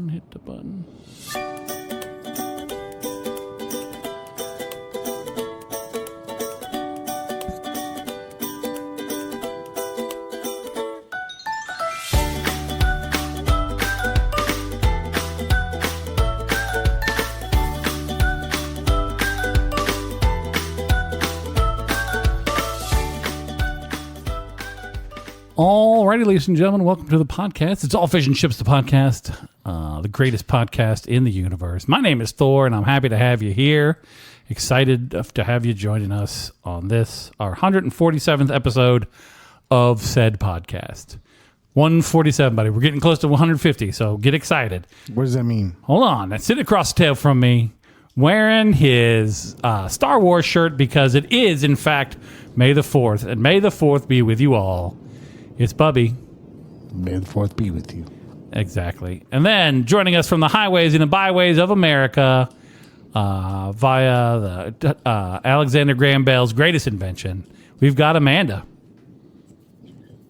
Hit the button. Alrighty, ladies and gentlemen, welcome to the podcast. It's All Fish and Chips, the podcast, the greatest podcast in the universe. My name is Thor, and I'm happy to have you here. Excited to have you joining us on this, our 147th episode of said podcast. 147, buddy. We're getting close to 150, so get excited. What does that mean? Hold on. Sitting across the table from me, wearing his Star Wars shirt because it is, in fact, May the 4th, and May the 4th be with you all. It's Bubby. May the 4th be with you. Exactly. And then joining us from the highways and the byways of America via the Alexander Graham Bell's greatest invention, we've got Amanda.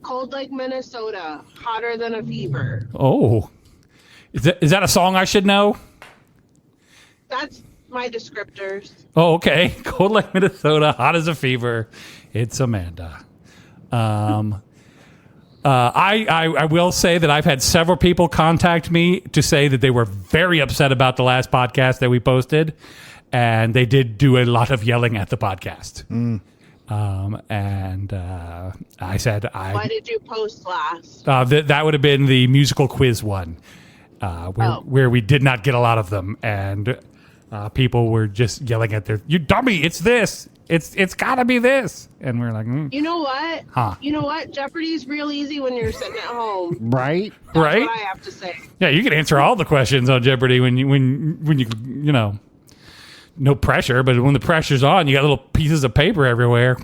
Cold like Minnesota, hotter than a fever. Oh. Is that a song I should know? That's my descriptors. Oh, okay. Cold like Minnesota, hot as a fever. It's Amanda. I will say that I've had several people contact me to say that they were very upset about the last podcast that we posted, and they did do a lot of yelling at the podcast. I said, Why did you post last? that would have been the musical quiz one, where we did not get a lot of them, and people were just yelling at you dummy, it's this. It's got to be this. And we're like, You know what? Huh. You know what? Jeopardy's real easy when you're sitting at home. Right? That's right? what I have to say. Yeah, you can answer all the questions on Jeopardy when you know, no pressure. But when the pressure's on, you got little pieces of paper everywhere.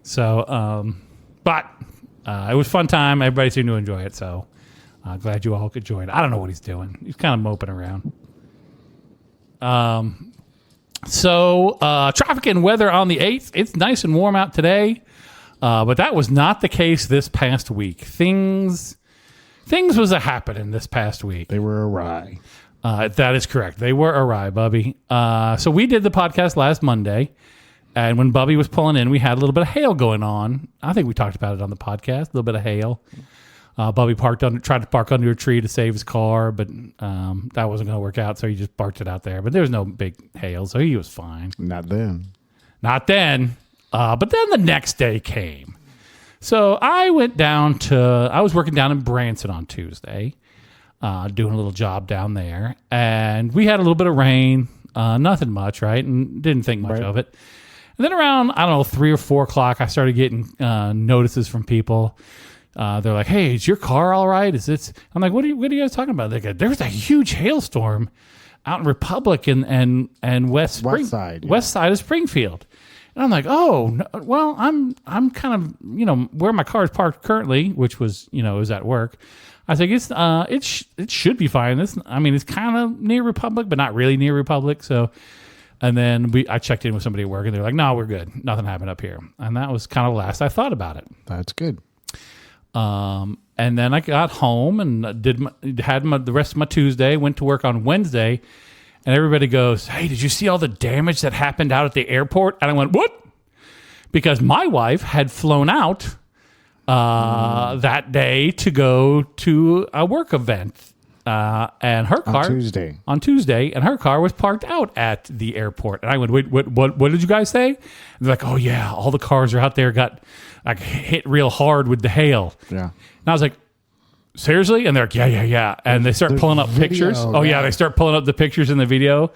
So, but it was a fun time. Everybody seemed to enjoy it. So glad you all could join. I don't know what he's doing. He's kind of moping around. So, traffic and weather on the 8th. It's nice and warm out today, but that was not the case this past week. Things was a happening this past week. They were awry. That is correct. They were awry, Bubby. So we did the podcast last Monday, and when Bubby was pulling in, we had a little bit of hail going on. I think we talked about it on the podcast, a little bit of hail. Bubby tried to park under a tree to save his car, but that wasn't going to work out, so he just parked it out there. But there was no big hail, so he was fine. Not then. Not then. But then the next day came. So I went down I was working down in Branson on Tuesday, doing a little job down there, and we had a little bit of rain, nothing much, right? And didn't think much of it. And then around, 3 or 4 o'clock, I started getting notices from people. They're like, "Hey, is your car all right? Is this?" I'm like, "What are you guys talking about?" They go, "There was a huge hailstorm out in Republic and west side of Springfield." And I'm like, "Oh, no, well, I'm kind of, where my car is parked currently, which was, it was at work." I think it should be fine. It's kind of near Republic, but not really near Republic. So, and then I checked in with somebody at work, and they're like, "No, we're good. Nothing happened up here." And that was kind of the last I thought about it. That's good. And then I got home and had the rest of my Tuesday, went to work on Wednesday, and everybody goes, "Hey, did you see all the damage that happened out at the airport?" And I went, "What?" Because my wife had flown out that day to go to a work event, and her car on Tuesday, and her car was parked out at the airport. And I went, "Wait, what did you guys say?" And they're like, "Oh yeah, all the cars are out there got like hit real hard with the hail." Yeah. And I was like, "Seriously?" And they're like, yeah. And they start pulling up pictures. Oh yeah, they start pulling up the pictures in the video.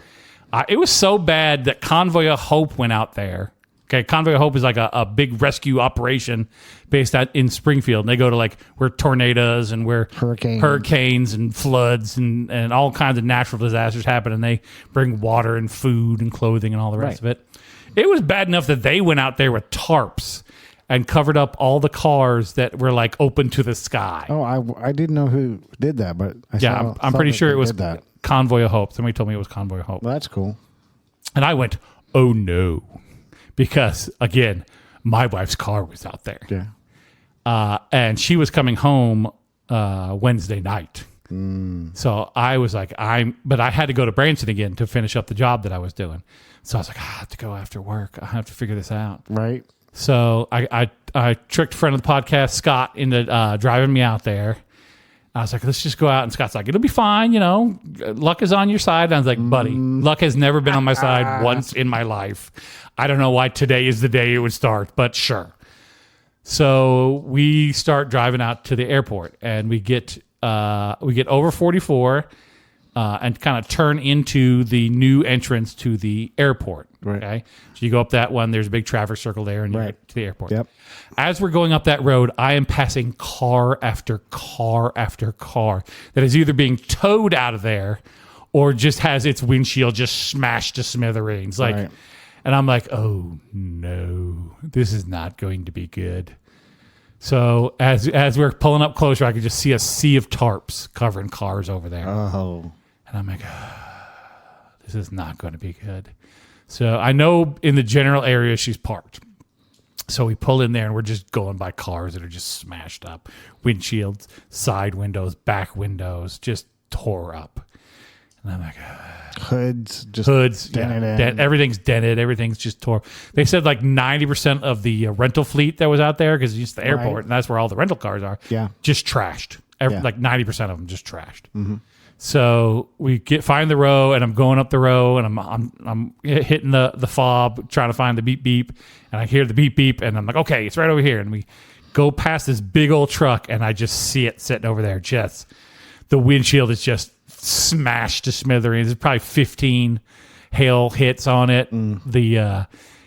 It was so bad that Convoy of Hope went out there. Okay, Convoy of Hope is like a big rescue operation based out in Springfield. And they go to where tornadoes and where hurricanes and floods and all kinds of natural disasters happen. And they bring water and food and clothing and all the rest of it. It was bad enough that they went out there with tarps and covered up all the cars that were open to the sky. Oh, I didn't know who did that, but I'm pretty sure it was Convoy of Hope. Somebody told me it was Convoy of Hope. Well, that's cool. And I went, "Oh no," because again, my wife's car was out there. Yeah. And she was coming home Wednesday night. So I was like, but I had to go to Branson again to finish up the job that I was doing. So I was like, I have to go after work. I have to figure this out. Right. So I tricked a friend of the podcast, Scott, into driving me out there. I was like, let's just go out. And Scott's like, it'll be fine. Luck is on your side. And I was like, buddy, luck has never been on my side once in my life. I don't know why today is the day it would start, but sure. So we start driving out to the airport, and we get over 44 and kind of turn into the new entrance to the airport. Right. Okay. So you go up that one, there's a big traffic circle there, and you get to the airport. Yep. As we're going up that road, I am passing car after car after car that is either being towed out of there or just has its windshield just smashed to smithereens. Right. And I'm like, oh no, this is not going to be good. So as we're pulling up closer, I could just see a sea of tarps covering cars over there. Oh. And I'm like, this is not going to be good. So I know in the general area she's parked. So we pull in there, and we're just going by cars that are just smashed up. Windshields, side windows, back windows, just tore up. And I'm like, Hoods. dented. Everything's dented. Everything's just tore. They said like 90% of the rental fleet that was out there, because it's the airport, Right. and that's where all the rental cars are, just trashed. Like 90% of them just trashed. Mm-hmm. So we find the row, and I'm going up the row, and I'm hitting the fob, trying to find the beep beep, and I hear the beep beep, and I'm like, okay, it's right over here. And we go past this big old truck, and I just see it sitting over there. Just the windshield is just smashed to smithereens. There's probably 15 hail hits on it.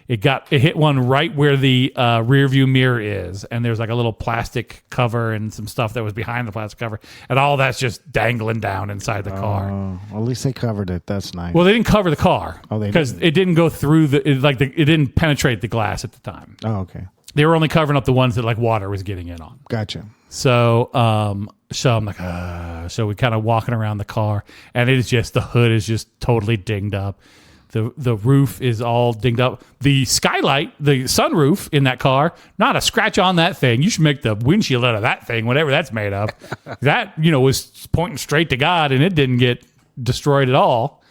It hit one right where the rear view mirror is, and there's like a little plastic cover and some stuff that was behind the plastic cover, and all that's just dangling down inside the car. Well, at least they covered it. That's nice. Well, they didn't cover the car they because didn't. it didn't go through it didn't penetrate the glass at the time. Oh, okay. They were only covering up the ones that like water was getting in on. Gotcha. So I'm like, so we kind of walking around the car, and it is just, the hood is just totally dinged up. The roof is all dinged up. The skylight, the sunroof in that car, not a scratch on that thing. You should make the windshield out of that thing, whatever that's made of. That, was pointing straight to God, and it didn't get destroyed at all.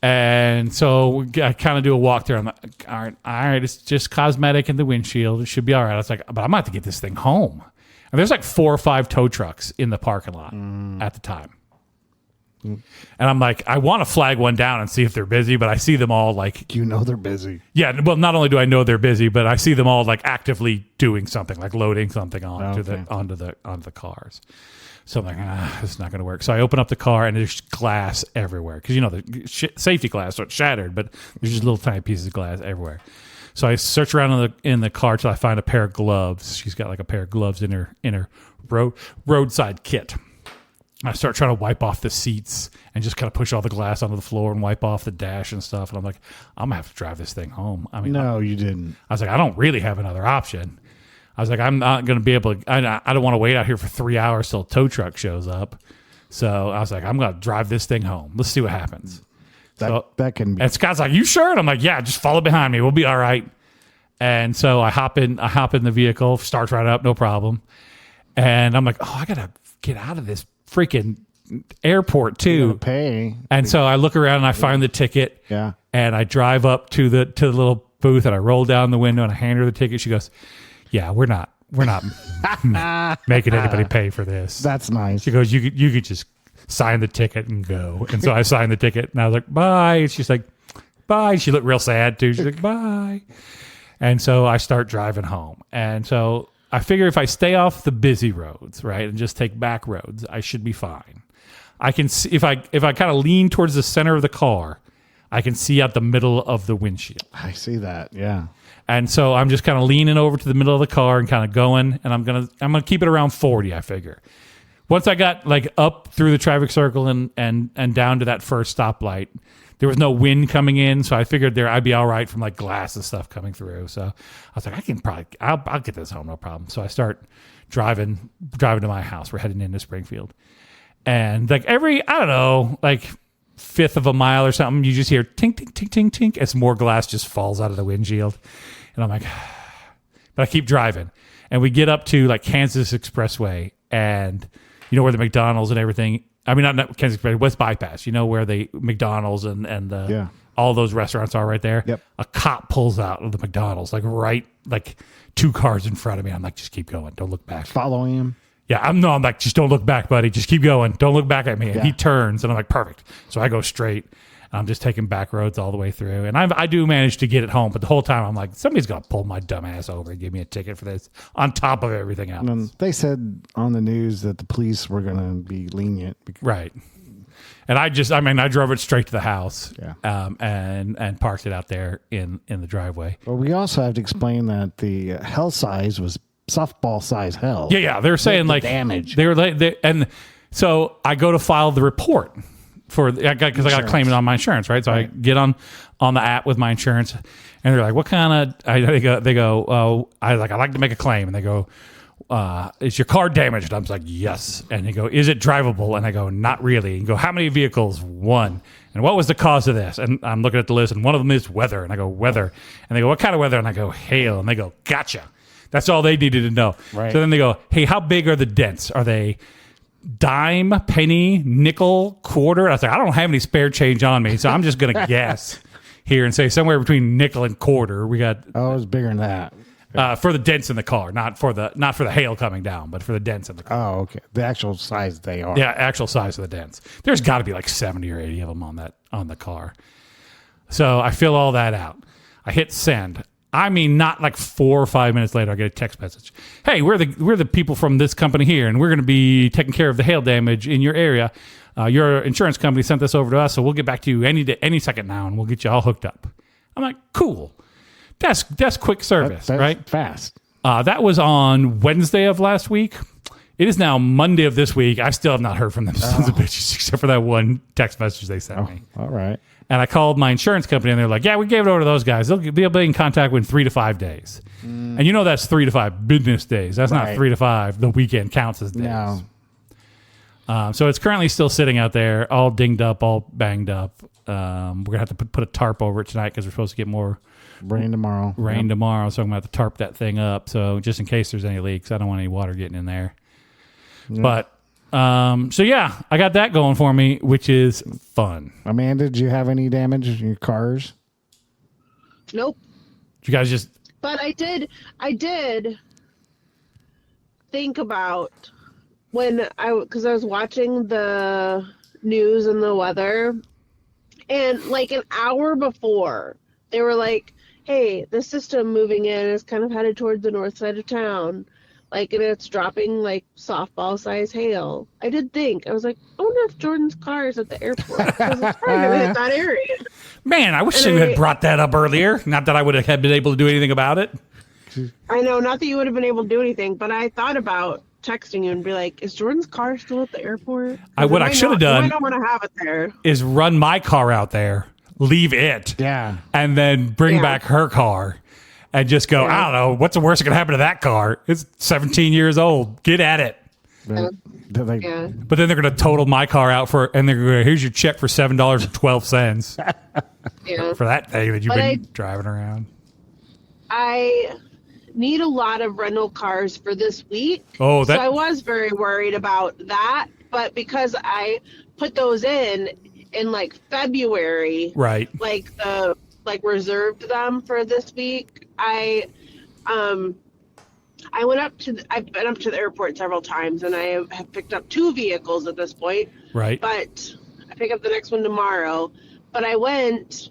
And so I kind of do a walk there. I'm like, all right, it's just cosmetic in the windshield. It should be all right. I was like, but I'm about to get this thing home. And there's like 4 or 5 tow trucks in the parking lot at the time. And I'm like, I want to flag one down and see if they're busy, but I see them all like... They're busy. Yeah, well, not only do I know they're busy, but I see them all like actively doing something, like loading something onto the cars. So I'm like, this is not going to work. So I open up the car, and there's glass everywhere. Because, the safety glass, so it's shattered, but there's just little tiny pieces of glass everywhere. So I search around in the car till I find a pair of gloves. She's got like a pair of gloves in her roadside kit. I start trying to wipe off the seats and just kind of push all the glass onto the floor and wipe off the dash and stuff. And I'm like, I'm going to have to drive this thing home. I mean, No, you didn't. I was like, I don't really have another option. I was like, I'm not going to be able to, I don't want to wait out here for 3 hours till a tow truck shows up. So I was like, I'm going to drive this thing home. Let's see what happens. That can be. And Scott's like, you sure? And I'm like, yeah, just follow behind me. We'll be all right. And so I hop in the vehicle, starts right up, no problem. And I'm like, oh, I got to get out of this freaking airport too. Pay. And so I look around and I find the ticket. Yeah. And I drive up to the little booth, and I roll down the window and I hand her the ticket. She goes, yeah, we're not making anybody pay for this. That's nice. She goes, you could just sign the ticket and go. And so I signed the ticket, and I was like, bye. And she's like, bye. She looked real sad too. She's like, bye. And so I start driving home. And so I figure if I stay off the busy roads, right, and just take back roads, I should be fine. I can see if I kind of lean towards the center of the car, I can see out the middle of the windshield. I see that. Yeah. And so I'm just kind of leaning over to the middle of the car and kind of going, and I'm gonna keep it around 40, I figure. Once I got like up through the traffic circle and down to that first stoplight, there was no wind coming in, so I figured I'd be all right from like glass and stuff coming through. So I was like, I'll get this home, no problem. So I start driving to my house. We're heading into Springfield, and like every, I don't know, like fifth of a mile or something, you just hear tink tink tink tink tink as more glass just falls out of the windshield, and I'm like, but I keep driving, and we get up to like Kansas Expressway, and you know, where the McDonald's and everything. I mean, not Kensington, West Bypass. You know where the McDonald's and all those restaurants are right there. Yep. A cop pulls out of the McDonald's, like 2 cars in front of me. I'm like, just keep going. Don't look back. Following him. Yeah, I'm like, just don't look back, buddy. Just keep going. Don't look back at me. And he turns, and I'm like, perfect. So I go straight. I'm just taking back roads all the way through. And I do manage to get it home. But the whole time, I'm like, somebody's going to pull my dumb ass over and give me a ticket for this on top of everything else. And they said on the news that the police were going to be lenient. Right. And I drove it straight to the house and parked it out there in the driveway. Well, we also have to explain that the hell size was softball size hell. Yeah. They're saying the like damage. And so I go to file the report because I got to claim it on my insurance, right? So I get on the app with my insurance, and they're like, "What kind of?" They go, "Oh, I'd like to make a claim," and they go, is your car damaged? I'm like, yes. And they go, is it drivable? And I go, not really. And go, how many vehicles? 1. And what was the cause of this? And I'm looking at the list, and one of them is weather. And I go, weather. And they go, what kind of weather? And I go, hail. And they go, gotcha. That's all they needed to know. Right. So then they go, hey, how big are the dents? Are they dime, penny, nickel, quarter? I was like, I don't have any spare change on me, so I'm just going to guess here and say somewhere between nickel and quarter. We got... Oh, it was bigger than that. For the dents in the car, not for the hail coming down, but for the dents in the car. Oh, okay. The actual size they are. Yeah, actual size of the dents. There's got to be like 70 or 80 of them on the car. So I fill all that out. I hit send. I mean, not like 4 or 5 minutes later, I get a text message. Hey, we're the people from this company here, and we're going to be taking care of the hail damage in your area. Your insurance company sent this over to us, so we'll get back to you any second now, and we'll get you all hooked up. I'm like, cool. That's quick service, that's right? Fast. That was on Wednesday of last week. It is now Monday of this week. I still have not heard from them sons of bitches, except for that one text message they sent me. All right. And I called my insurance company, and they're like, yeah, we gave it over to those guys. They'll be in contact within 3 to 5 days. And you know that's 3 to 5 business days. That's not 3 to 5. The weekend counts as days. No. So it's currently still sitting out there, all dinged up, all banged up. We're going to have to put a tarp over it tonight because we're supposed to get more rain tomorrow. Tomorrow, so I'm going to have to tarp that thing up. So just in case there's any leaks, I don't want any water getting in there. But, so yeah, I got that going for me, which is fun. Amanda, did you have any damage in your cars? Nope. Did you guys just... But I did think about because I was watching the news and the weather, and like an hour before, they were like, hey, the system moving in is kind of headed towards the north side of town. Like, and it's dropping like softball size hail. I did think, I was like, I wonder if Jordan's car is at the airport. Because it's probably going to hit that area. Man, I wish you had brought that up earlier. Not that I would have been able to do anything about it. I know, not that you would have been able to do anything, but I thought about texting you and be like, is Jordan's car still at the airport? What I should have done I don't want to have it there. Is run my car out there, leave it, and then bring back her car and just go, I don't know, what's the worst that can happen to that car? It's 17 years old. Get at it. But then they're going to total my car out and they're going to, here's your check for $7.12 for that thing that you've been driving around. I need a lot of rental cars for this week. So I was very worried about that, but because I put those in like February, right? Like reserved them for this week. I've been up to the airport several times, and I have picked up 2 vehicles at this point. Right. But I pick up the next one tomorrow. But I went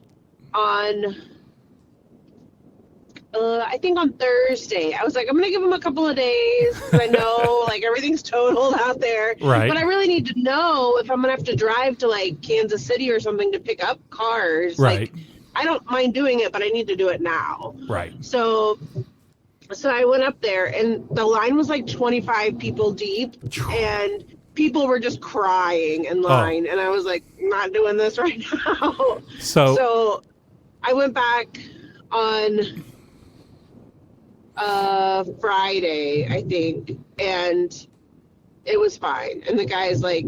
on. I think on Thursday, I was like, I'm going to give them a couple of days because I know like everything's totaled out there. Right. But I really need to know if I'm going to have to drive to like Kansas City or something to pick up cars. Right. Like, I don't mind doing it, but I need to do it now. Right. So I went up there, and the line was like 25 people deep, and people were just crying in line. And I was like, not doing this right now. So I went back on Friday, I think, and it was fine. And the guy's like,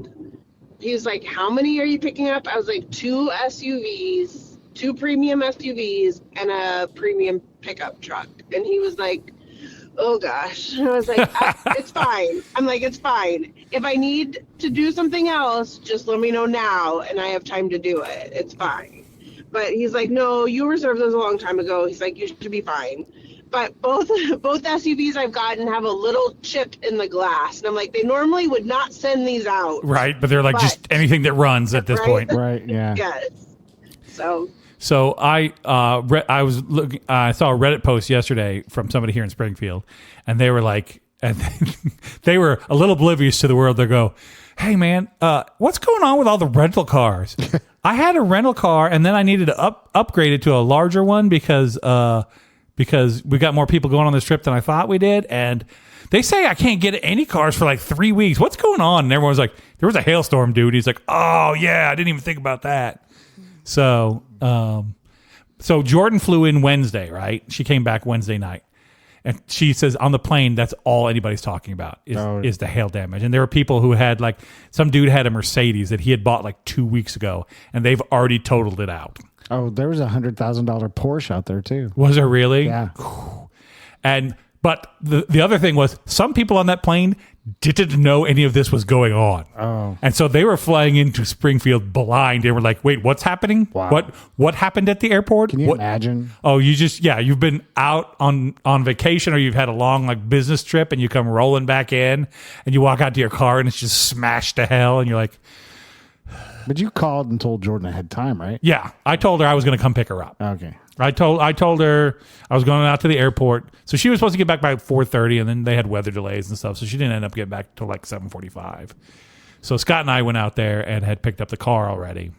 he's like, how many are you picking up? I was like, 2 SUVs, 2 premium SUVs, and a premium pickup truck. And he was like, oh gosh. I was like, it's fine. I'm like, it's fine. If I need to do something else, just let me know now and I have time to do it. It's fine. But he's like, no, you reserved those a long time ago. He's like, you should be fine. But both SUVs I've gotten have a little chip in the glass. And I'm like, they normally would not send these out. Right. But they're like just anything that runs at this point. Right. Yeah. Yes. So I was looking. I saw a Reddit post yesterday from somebody here in Springfield, and they were like, and they were a little oblivious to the world. They go, "Hey man, what's going on with all the rental cars? I had a rental car, and then I needed to upgrade it to a larger one because we got more people going on this trip than I thought we did, and they say I can't get any cars for like 3 weeks. What's going on?" And everyone's like, "There was a hailstorm, dude." He's like, "Oh yeah, I didn't even think about that." So Jordan flew in Wednesday, right? She came back Wednesday night. And she says on the plane, that's all anybody's talking about is the hail damage. And there were people who had some dude had a Mercedes that he had bought like 2 weeks ago, and they've already totaled it out. Oh, there was $100,000 Porsche out there too. Was there really? Yeah. But the other thing was some people on that plane didn't know any of this was going on. Oh. And so they were flying into Springfield blind. They were like, wait, what's happening? Wow. What happened at the airport? Can you imagine? Oh, you've been out on vacation, or you've had a long business trip, and you come rolling back in and you walk out to your car and it's just smashed to hell. And you're like, but you called and told Jordan ahead of time, right? yeah, I told her I was going to come pick her up. Okay. I told her I was going out to the airport, so she was supposed to get back by 4:30, and then they had weather delays and stuff, so she didn't end up getting back till like 7:45. So Scott and I went out there and had picked up the car already,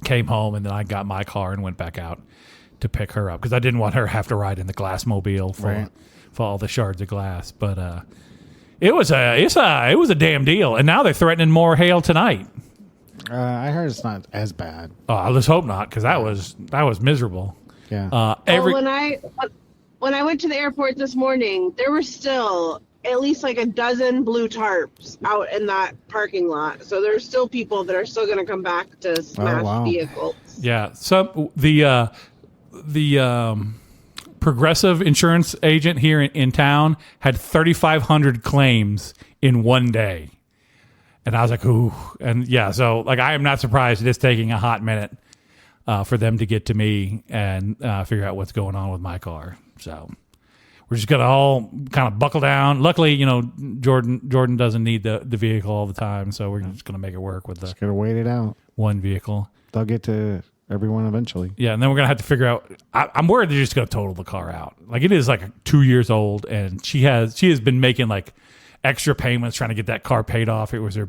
came home, and then I got my car and went back out to pick her up because I didn't want her to have to ride in the glassmobile for all the shards of glass. But it was a damn deal, and now they're threatening more hail tonight. I heard it's not as bad. Oh, let's hope not, because that was miserable. Yeah. When I went to the airport this morning, there were still at least like a dozen blue tarps out in that parking lot. So there's still people that are still going to come back to smash vehicles. Yeah. So the Progressive insurance agent here in town had 3,500 claims in one day. And I was like, ooh. And yeah, so I am not surprised it is taking a hot minute for them to get to me and figure out what's going on with my car. So we're just going to all kind of buckle down. Luckily, Jordan doesn't need the vehicle all the time. So we're just going to make it work with just going to wait it out. One vehicle. They'll get to everyone eventually. Yeah, and then we're going to have to figure out. I'm worried they're just going to total the car out. It is 2 years old, and she has been making extra payments trying to get that car paid off. It was her,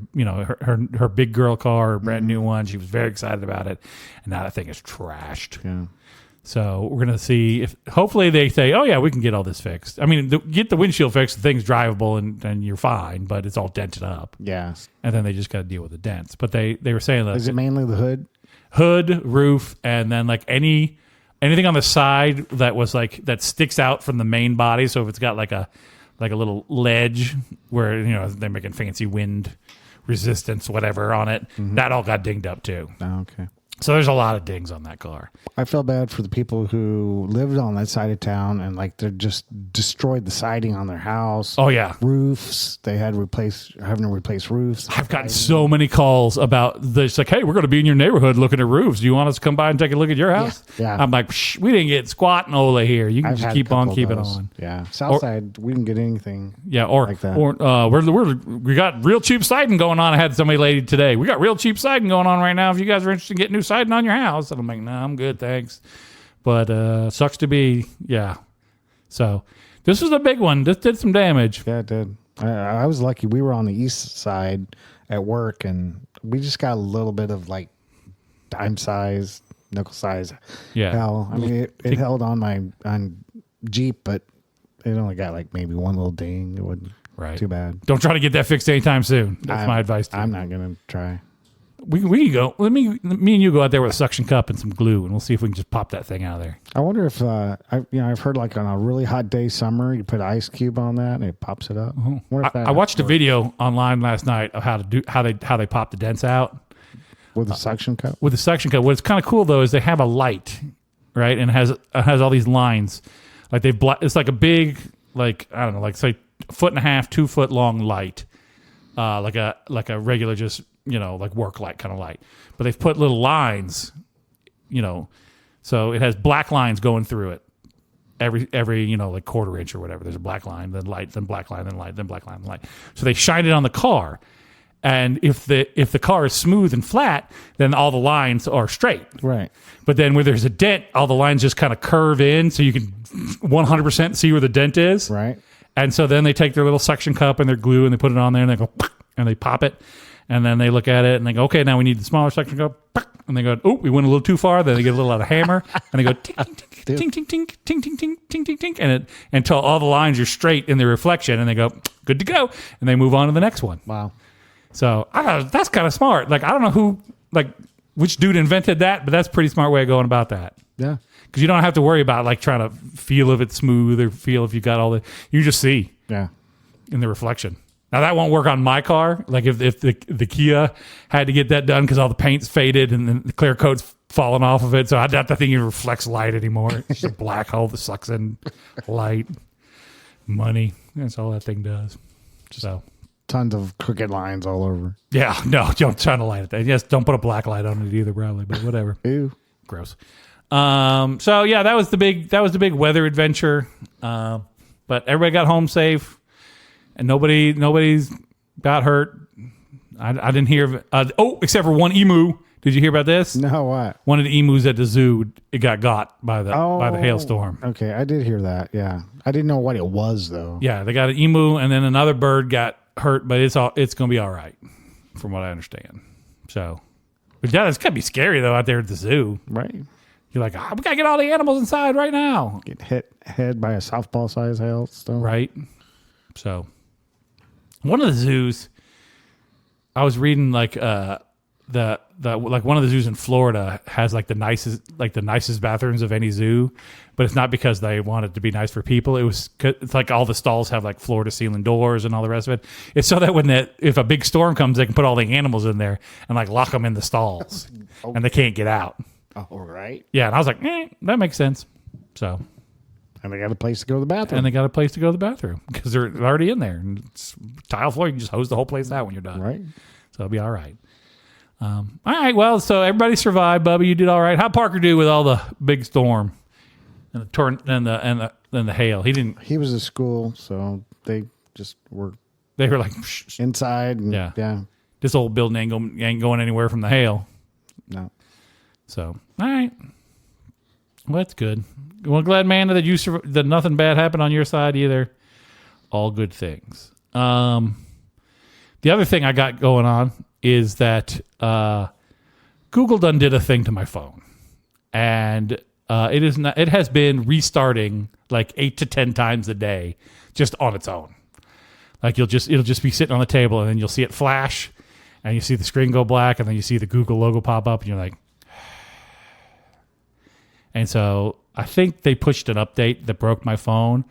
her big girl car, her brand new one. She was very excited about it, and now that thing is trashed. Yeah. So we're gonna see if hopefully they say, oh yeah, we can get all this fixed. I mean, get the windshield fixed, the thing's drivable, and you're fine, but it's all dented up. Yeah. And then they just got to deal with the dents. But they were saying that is it mainly the hood, roof, and then anything on the side that was that sticks out from the main body. So if it's got a little ledge where they're making fancy wind resistance, whatever on it, that all got dinged up too. Oh, okay. So there's a lot of dings on that car. I feel bad for the people who lived on that side of town and they just destroyed the siding on their house. Oh yeah, roofs. They had having to replace roofs. I've gotten so many calls about this. Hey, we're going to be in your neighborhood looking at roofs. Do you want us to come by and take a look at your house? Yeah. I'm like, psh, we didn't get squat and Ola here. You can just keep on keeping on. Yeah. Southside, we didn't get anything. Yeah. Or like that. we got real cheap siding going on. I had somebody lady today. We got real cheap siding going on right now. If you guys are interested in getting new siding on your house, and I'm like, nah, I'm good, thanks. But sucks to be, yeah. So this was a big one. This did some damage. Yeah, it did. I was lucky. We were on the east side at work, and we just got a little bit of dime size, nickel size. Yeah. Hell, I mean, it held on Jeep, but it only got maybe one little ding. It wasn't too bad. Don't try to get that fixed anytime soon. That's my advice to you. I'm not gonna try. We can go. Me and you go out there with a suction cup and some glue, and we'll see if we can just pop that thing out of there. I wonder if I've heard on a really hot day summer, you put an ice cube on that and it pops it up. I watched a video online last night of how they pop the dents out with a suction cup. With a suction cup. What's kind of cool though is they have a light, right, and it has all these lines. It's like a big like I don't know, like say 1.5 2 foot long light, like a regular just like work light kind of light, but they've put little lines, so it has black lines going through it. Every like 1/4 inch or whatever. There's a black line, then light, then black line, then light, then black line, then light. So they shine it on the car, and if the car is smooth and flat, then all the lines are straight. Right. But then where there's a dent, all the lines just kind of curve in, so you can 100% see where the dent is. Right. And so then they take their little suction cup and their glue and they put it on there and they go and they pop it, and then they look at it and they go, okay, now we need the smaller suction cup, and they go, oh, we went a little too far. Then they get a little out of hammer and they go ting ting ting ting ting ting ting ting ting ting ting, and it until all the lines are straight in the reflection, and they go good to go, and they move on to the next one. Wow. So I thought that's kind of smart. Like I don't know which dude invented that, but that's a pretty smart way of going about that. Yeah. Because you don't have to worry about like trying to feel if it's smooth or feel if you got all the. You just see Yeah. in the reflection. Now that won't work on my car. Like if the Kia had to get that done because all the paint's faded and then the clear coat's falling off of it, so I doubt that thing even reflects light anymore. It's just a black hole that sucks in light, money. That's all that thing does. So Tons of crooked lines all over. yeah, no, don't try to light it. Yes, don't put a black light on it either, probably, but whatever. Ew. Gross. So yeah, that was the big weather adventure. But everybody got home safe, and nobody's got hurt. I didn't hear of except for one emu. Did you hear about this? No, what? One of the emus at the zoo, it got by the hailstorm. Okay, I did hear that. Yeah, I didn't know what it was though. Yeah, they got an emu, and then another bird got hurt, but it's going to be all right, from what I understand. So, but yeah, it's gotta be scary though out there at the zoo. Right. You're like, we gotta get all the animals inside right now. Get hit head by a softball size hailstone. Right. So, one of the zoos, I was reading like one of the zoos in Florida has like the nicest bathrooms of any zoo, but it's not because they want it to be nice for people. It's like all the stalls have like floor to ceiling doors and all the rest of it. It's so that if a big storm comes, they can put all the animals in there and like lock them in the stalls and they can't get out. All right. Yeah, and I was like, that makes sense. So, and they got a place to go to the bathroom. and they got a place to go to the bathroom because they're already in there. And it's tile floor. You can just hose the whole place out when you're done. Right. So it'll be all right. All right. Well, so everybody survived. Bubby, you did all right. How'd Parker do with all the big storm and the and the hail? He didn't. He was at school, so they just were. They were like, shh, inside. And, yeah. This old building ain't going anywhere from the hail. No. So all right. Well, that's good. Well, glad, man, that nothing bad happened on your side either. All good things. The other thing I got going on is that Google done did a thing to my phone, and it has been restarting like 8 to 10 times a day just on its own. Like it'll just be sitting on the table, and then you'll see it flash, and you see the screen go black, and then you see the Google logo pop up, and you're like. And so I think they pushed an update that broke my phone.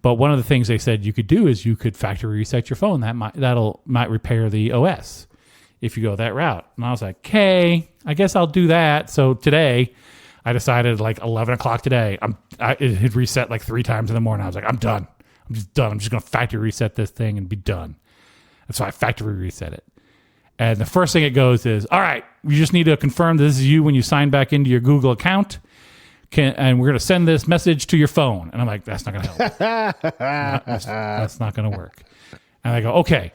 But one of the things they said you could do is you could factory reset your phone. That might repair the OS if you go that route. And I was like, okay, I guess I'll do that. So today, I decided like 11 o'clock today, it had reset like 3 times in the morning. I was like, I'm done. I'm just done. I'm just going to factory reset this thing and be done. And so I factory reset it. And the first thing it goes is, all right, you just need to confirm this is you when you sign back into your Google account. And we're going to send this message to your phone. And I'm like, that's not going to help. That's not going to work. And I go, okay.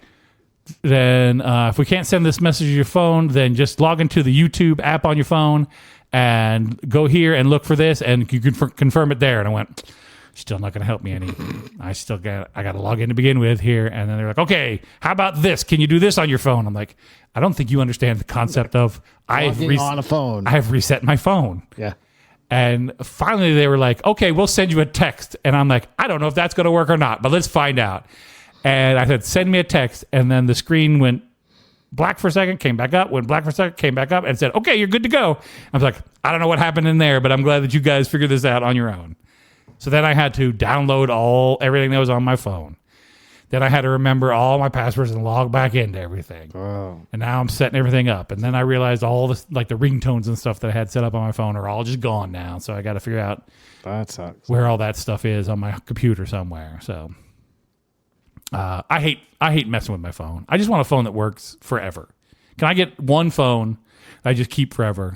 Then if we can't send this message to your phone, then just log into the YouTube app on your phone and go here and look for this. And you can confirm it there. And I went, still not going to help me any. I got to log in to begin with here. And then they're like, okay, how about this? Can you do this on your phone? I'm like, I don't think you understand the concept of on a phone. I have reset my phone. Yeah. And finally, they were like, okay, we'll send you a text. And I'm like, I don't know if that's going to work or not, but let's find out. And I said, send me a text. And then the screen went black for a second, came back up, went black for a second, came back up, and said, okay, you're good to go. I was like, I don't know what happened in there, but I'm glad that you guys figured this out on your own. So then I had to download everything that was on my phone. Then I had to remember all my passwords and log back into everything. Oh, And now I'm setting everything up. And then I realized all this, like the ringtones and stuff that I had set up on my phone are all just gone now. So I got to figure out that sucks. where all that stuff is on my computer somewhere. So I hate messing with my phone. I just want a phone that works forever. Can I get one phone that I just keep forever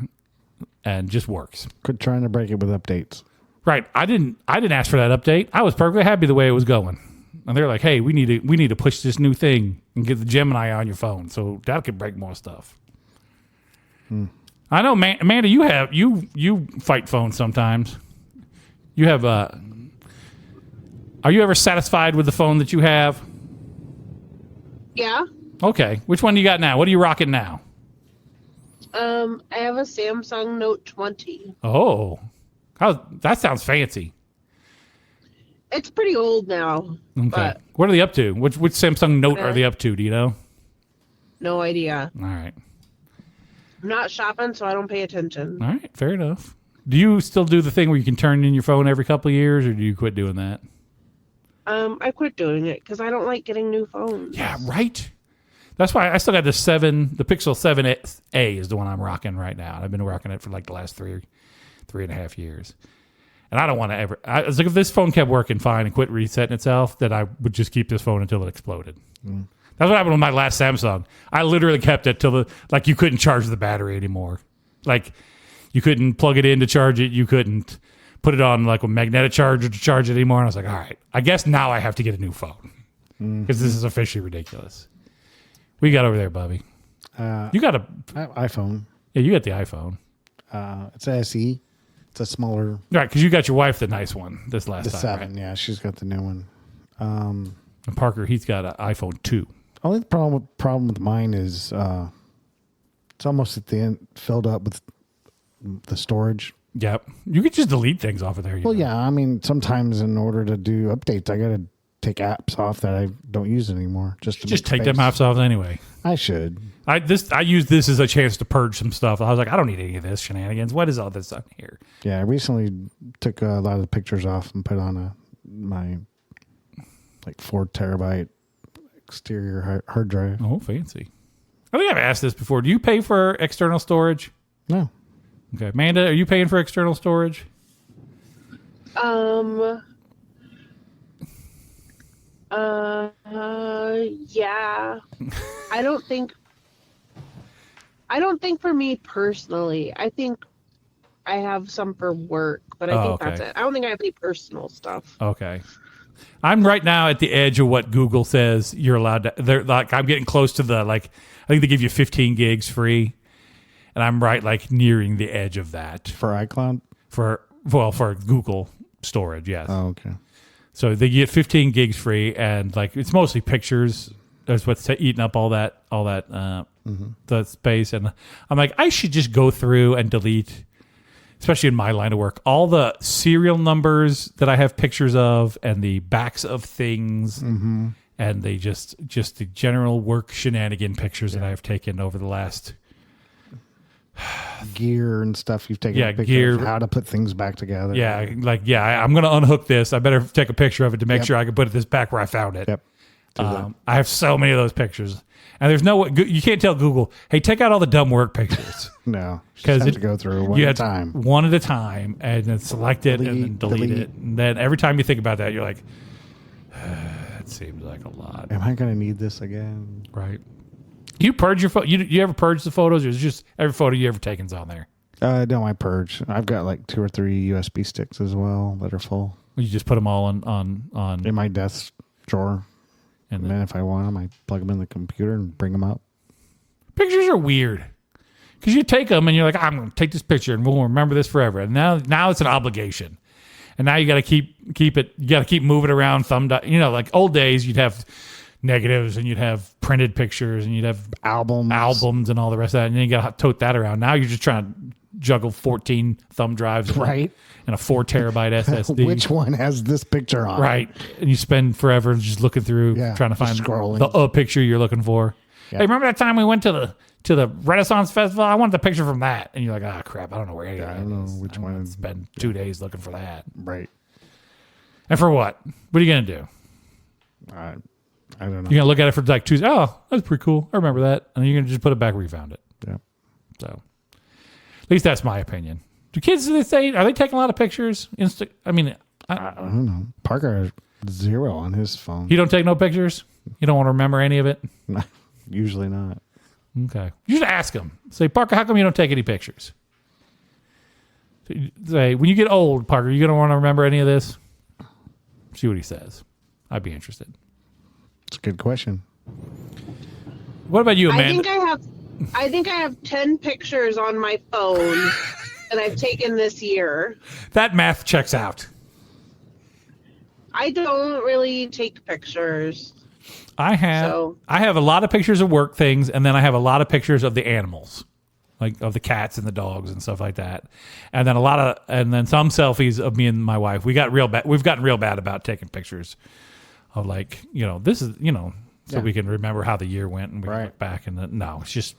and just works? Quit trying to break it with updates. Right. I didn't ask for that update. I was perfectly happy the way it was going. And they're like, "Hey, we need to push this new thing and get the Gemini on your phone, so that could break more stuff." I know, Amanda. You fight phones sometimes. You have. Are you ever satisfied with the phone that you have? Yeah. Okay. Which one do you got now? What are you rocking now? I have a Samsung Note 20. Oh, that sounds fancy. It's pretty old now. Okay. But What are they up to? Which Samsung Note are they up to? Do you know? no idea. All right. I'm not shopping, so I don't pay attention. All right. Fair enough. Do you still do the thing where you can turn in your phone every couple of years, or do you quit doing that? I quit doing it because I don't like getting new phones. Yeah, right. That's why I still got the Pixel 7a is the one I'm rocking right now. I've been rocking it for like the last three and a half years. And I don't want to ever. It's like if this phone kept working fine and quit resetting itself, then I would just keep this phone until it exploded. That's what happened with my last Samsung. I literally kept it till you couldn't charge the battery anymore. Like you couldn't plug it in to charge it. You couldn't put it on like a magnetic charger to charge it anymore. And I was like, all right, I guess now I have to get a new phone because this is officially ridiculous. What you got over there, Bubby? You got iPhone. Yeah, you got the iPhone. It's a SE. It's a smaller. Right, because you got your wife the nice one this last The time. 7. Right? Yeah, she's got the new one. And Parker, he's got an iPhone 2. Only problem with mine is it's almost at the end filled up with the storage. Yep. You could just delete things off of there. Well, yeah. I mean, sometimes in order to do updates, I got to take apps off that I don't use anymore. Just take them apps off anyway. I should. I use this as a chance to purge some stuff. I was like, I don't need any of this shenanigans. What is all this on here? Yeah, I recently took a lot of the pictures off and put on my 4 terabyte exterior hard drive. Oh, fancy. I think I've asked this before. Do you pay for external storage? No. Okay. Amanda, are you paying for external storage? Yeah. I don't think for me personally. I think I have some for work, but I think that's it. I don't think I have any personal stuff. Okay. I'm right now at the edge of what Google says you're allowed to. They're like, I'm getting close to the, I think they give you 15 gigs free. And I'm right nearing the edge of that. For iCloud? For Google storage, yes. Oh, okay. So they get 15 gigs free, and it's mostly pictures. That's what's eating up all that the space. And I'm like, I should just go through and delete, especially in my line of work, all the serial numbers that I have pictures of, and the backs of things, and they just the general work shenanigan pictures that I've taken over the last. Gear and stuff you've taken. Yeah, a picture gear. of how to put things back together. Yeah, I'm going to unhook this. I better take a picture of it to make sure I can put this back where I found it. Yep. I have so many of those pictures. And there's no way, you can't tell Google, hey, take out all the dumb work pictures. No. Because you have to go through one at a time. One at a time, and then select it and then delete it. And then every time you think about that, you're like, it seems like a lot. Am I going to need this again? Right. You purge your photo? You ever purge the photos, or is it just every photo you ever taken's on there? No, I purge. I've got 2 or 3 USB sticks as well that are full. You just put them all on in my desk drawer. And then if I want them, I plug them in the computer and bring them up. Pictures are weird. Because you take them and you're like, I'm going to take this picture and we'll remember this forever. And now it's an obligation. And now you got to keep it. You got to keep moving around. Like old days, you'd have negatives and you'd have printed pictures and you'd have albums and all the rest of that. And then you got to tote that around. Now you're just trying to juggle 14 thumb drives, right? And a 4 terabyte SSD. Which one has this picture on? Right. And you spend forever just looking through, trying to find the picture you're looking for. Yeah. Hey, remember that time we went to the Renaissance Festival? I wanted the picture from that. And you're like, crap, I don't know where any of that is. I don't know which one. Spend 2 days looking for that. Right. And for what? What are you going to do? I don't know. You're gonna look at it for like 2 seconds. Oh, that's pretty cool. I remember that, and you're gonna just put it back where you found it. Yeah. So, at least that's my opinion. Do kids these days are they taking a lot of pictures? I mean, I don't know. Parker has 0 on his phone. you don't take no pictures. You don't want to remember any of it. Usually not. Okay, you should ask him. Say, Parker, how come you don't take any pictures? Say, when you get old, Parker, you gonna want to remember any of this? See what he says. I'd be interested. It's a good question. What about you, Amanda? I think I have 10 pictures on my phone that I've taken this year. That math checks out. I don't really take pictures. I have a lot of pictures of work things, and then I have a lot of pictures of the animals, like of the cats and the dogs and stuff like that. And then some selfies of me and my wife. We've gotten real bad about taking pictures of so we can remember how the year went and we look back and no, it's just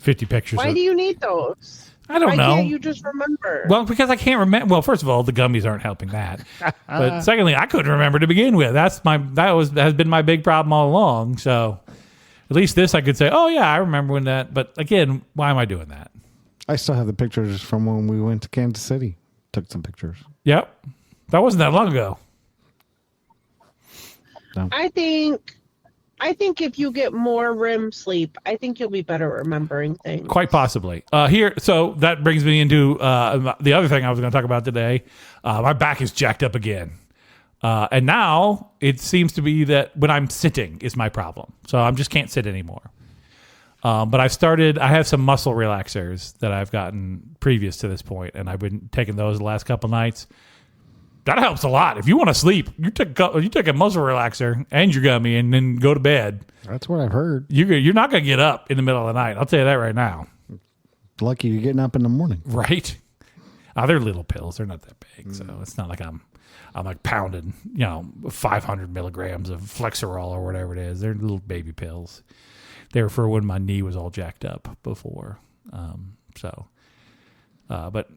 50 pictures. Why do you need those? I don't know. Why can't you just remember? Well, because I can't remember. Well, first of all, the gummies aren't helping that. But secondly, I couldn't remember to begin with. Has been my big problem all along. So at least this I could say, oh yeah, I remember when that. But again, why am I doing that? I still have the pictures from when we went to Kansas City. Took some pictures. Yep, that wasn't that long ago. No. I think if you get more REM sleep, I think you'll be better at remembering things. Quite possibly. So that brings me into the other thing I was going to talk about today. My back is jacked up again. And now it seems to be that when I'm sitting is my problem. So I just can't sit anymore. But I have some muscle relaxers that I've gotten previous to this point, and I've been taking those the last couple nights. That helps a lot. If you want to sleep, you take a muscle relaxer and your gummy and then go to bed. That's what I've heard. You're not going to get up in the middle of the night. I'll tell you that right now. Lucky you're getting up in the morning. Right? They're little pills. They're not that big. So it's not like I'm like pounding, 500 milligrams of Flexerol or whatever it is. They're little baby pills. They were for when my knee was all jacked up before. But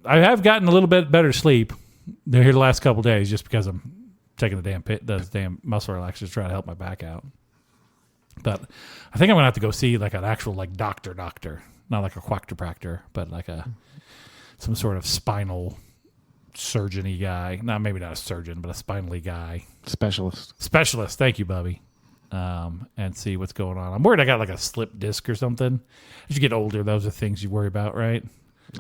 I have gotten a little bit better sleep. They're here the last couple of days just because I'm taking those damn muscle relaxers to try to help my back out. But I think I'm gonna have to go see like an actual like doctor, not like a quactor, but like some sort of spinal surgeon-y guy. Maybe not a surgeon, but a spinal guy. Specialist. Thank you, Bubby. And see what's going on. I'm worried I got like a slip disc or something. As you get older, those are things you worry about, right?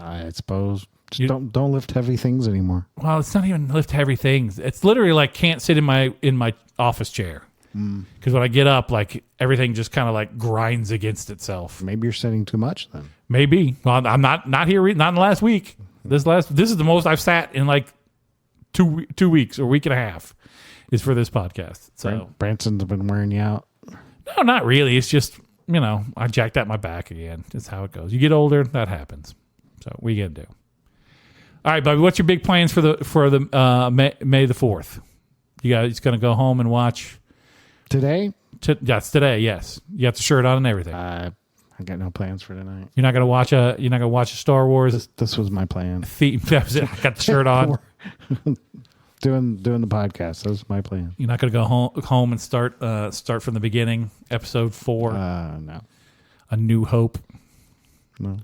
I suppose. Just don't lift heavy things anymore. Well, it's not even lift heavy things. It's literally like can't sit in my office chair because when I get up, like everything just kind of like grinds against itself. Maybe you're sitting too much then. Maybe. Well, I'm not here. Not in the last week. This is the most I've sat in like 2 weeks or week and a half is for this podcast. So Branson's been wearing you out. No, not really. It's just I jacked out my back again. That's how it goes. You get older, that happens. So what are you gonna do? All right, Bubby, what's your big plans for the May the 4th? You guys going to go home and watch today? That's today. Yes, you got the shirt on and everything. I got no plans for tonight. You're not going to watch a Star Wars. This was my plan. Theme. That was it. I got the shirt on. doing the podcast. That was my plan. You're not going to go home and start from the beginning. Episode 4. No. A New Hope. No.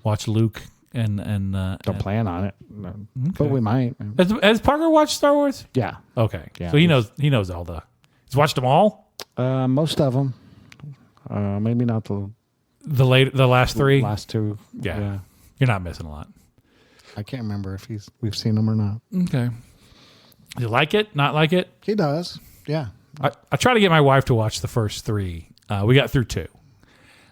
Watch Luke. And don't plan on it, no. Okay. But we might. Has Parker watched Star Wars? Yeah. Okay. Yeah. So he knows all the. He's watched them all. Most of them. Maybe not the last 3. Last 2. Yeah. You're not missing a lot. I can't remember if we've seen them or not. Okay. You like it? Not like it? He does. Yeah. I try to get my wife to watch the first 3. We got through 2.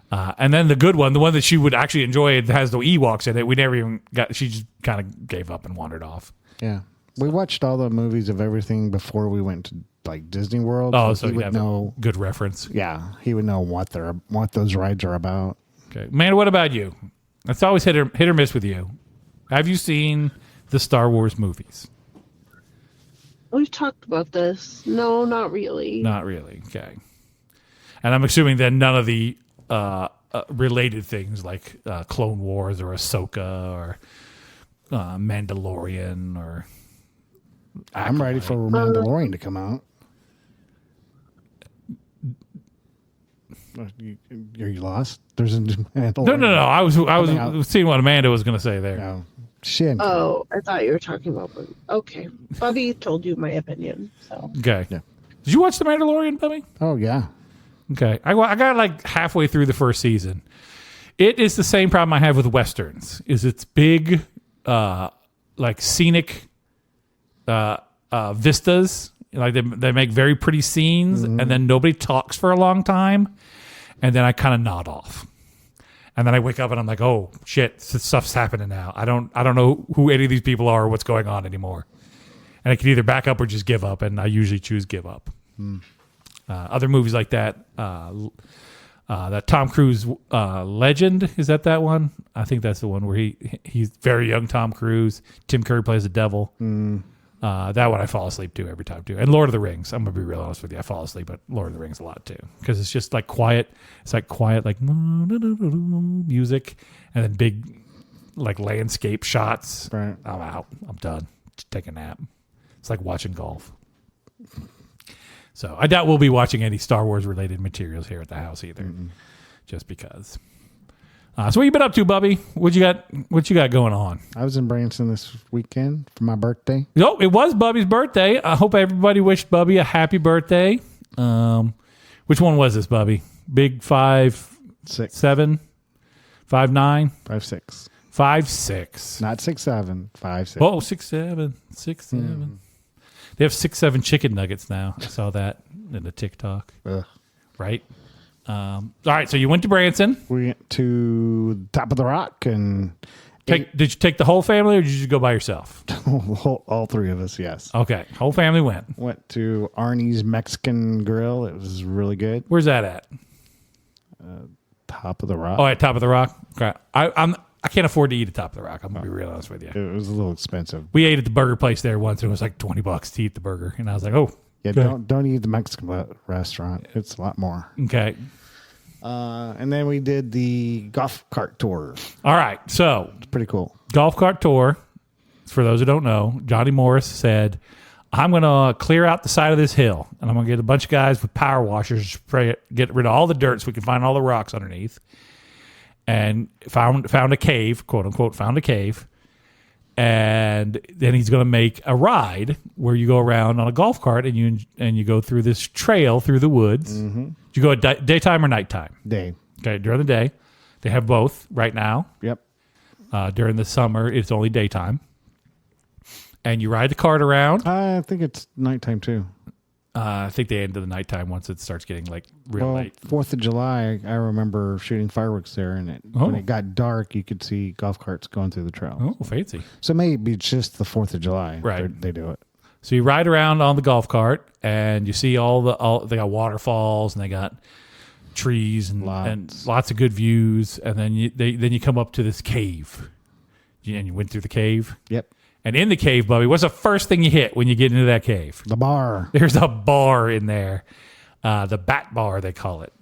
And then the good one, the one that she would actually enjoy, it has the Ewoks in it. We never even got. She just kind of gave up and wandered off. Yeah, we watched all the movies of everything before we went to like Disney World. Oh, so he would know a good reference. Yeah, he would know what those rides are about. Okay, man. What about you? It's always hit or miss with you. Have you seen the Star Wars movies? We've talked about this. No, not really. Not really. Okay. And I'm assuming then none of the related things like Clone Wars or Ahsoka or Mandalorian or. I'm ready for Mandalorian to come out. Are you lost? There's a new Mandalorian. No. I was seeing what Amanda was going to say there. No. Shit. Oh, I thought you were talking about. Okay, Bubby told you my opinion. So Okay. Yeah. Did you watch The Mandalorian, Bubby? Oh yeah. Okay. I got like halfway through the first season. It is the same problem I have with Westerns. Is it's big, like scenic vistas. Like they make very pretty scenes, and then nobody talks for a long time, and then I kind of nod off. And then I wake up and I'm like, oh shit, stuff's happening now. I don't know who any of these people are or what's going on anymore. And I can either back up or just give up, and I usually choose give up. Other movies like that, that Tom Cruise Legend, is that one? I think that's the one where he's very young Tom Cruise. Tim Curry plays the devil. That one I fall asleep to every time too. And Lord of the Rings, I'm gonna be real honest with you, I fall asleep at Lord of the Rings a lot too, because it's just like quiet. It's like quiet, like music, and then big like landscape shots. Right. I'm out. I'm done. Just take a nap. It's like watching golf. So I doubt we'll be watching any Star Wars related materials here at the house either, just because. So what you been up to, Bubby? What you got going on? I was in Branson this weekend for my birthday. Oh, it was Bubby's birthday. I hope everybody wished Bubby a happy birthday. Which one was this, Bubby? Big 5, 6, 7, 5, 9, 5, 6. 5, 6. Not 6, 7, 5, 6. Oh, 6, 7, 6, 7. They have 6, 7 chicken nuggets now. I saw that in the TikTok. Ugh. Right. All right. So you went to Branson. We went to the Top of the Rock and Did you take the whole family, or did you just go by yourself? all three of us, yes. Okay, whole family went. Went to Arnie's Mexican Grill. It was really good. Where's that at? Top of the Rock. Oh, at Top of the Rock. Okay. I can't afford to eat at Top of the Rock. I'm gonna be real honest with you. It was a little expensive. We ate at the burger place there once, and it was like $20 to eat the burger, and I was like, oh, Yeah, okay. don't eat the Mexican restaurant. It's a lot more. Okay. And then we did the golf cart tour. All right. So It's pretty cool. golf cart tour. For those who don't know, Johnny Morris said, I'm going to clear out the side of this hill, and I'm going to get a bunch of guys with power washers to spray it, get rid of all the dirt so we can find all the rocks underneath. And found a cave, quote unquote, found a cave. And then he's going to make a ride where you go around on a golf cart and you go through this trail through the woods. Mm-hmm. Do you go at daytime or nighttime? Day. Okay, during the day. They have both right now. Yep. During the summer, it's only daytime. And you ride the cart around. I think it's nighttime too. I think they end the nighttime once it starts getting like real late. 4th of July, I remember shooting fireworks there, and when it got dark, you could see golf carts going through the trails. Oh, fancy. So maybe it's just the 4th of July. Right. They do it. So you ride around on the golf cart, and you see they got waterfalls, and they got trees and lots of good views, and then you come up to this cave, and you went through the cave. Yep. And in the cave, Bubby, what's the first thing you hit when you get into that cave? The bar. There's a bar in there, the Bat Bar they call it.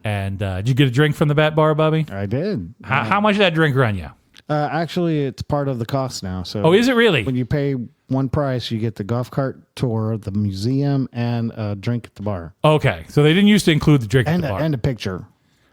And did you get a drink from the Bat Bar, Bubby? I did. How much did that drink run you? Actually, it's part of the cost now. So Oh, is it really? when you pay one price, you get the golf cart tour, the museum, and a drink at the bar. Okay, so they didn't used to include the drink at the bar. And a picture.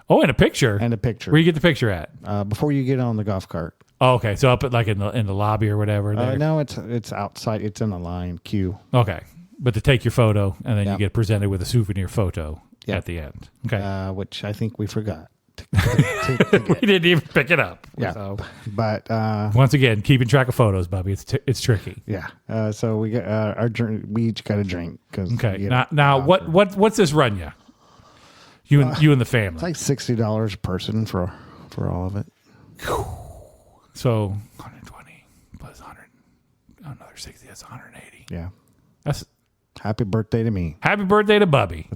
Oh, and a picture. And a picture. Where you get the picture at? Before you get on the golf cart. Oh, okay, so up at like in the lobby or whatever. There. No, it's outside. It's in the line queue. Okay, but to take your photo, and then you Yep. get presented with a souvenir photo Yep. at the end. Okay, Which I think we forgot. we didn't even pick it up. Yeah. So, But once again, keeping track of photos, Bubby, it's tricky. yeah. So we got our drink. We each got a drink. Okay. Now what's this run you? You and the family. It's like $60 a person for all of it. So 120 plus 100, another 60. That's 180. Yeah. That's Happy birthday to me. happy birthday to Bubby.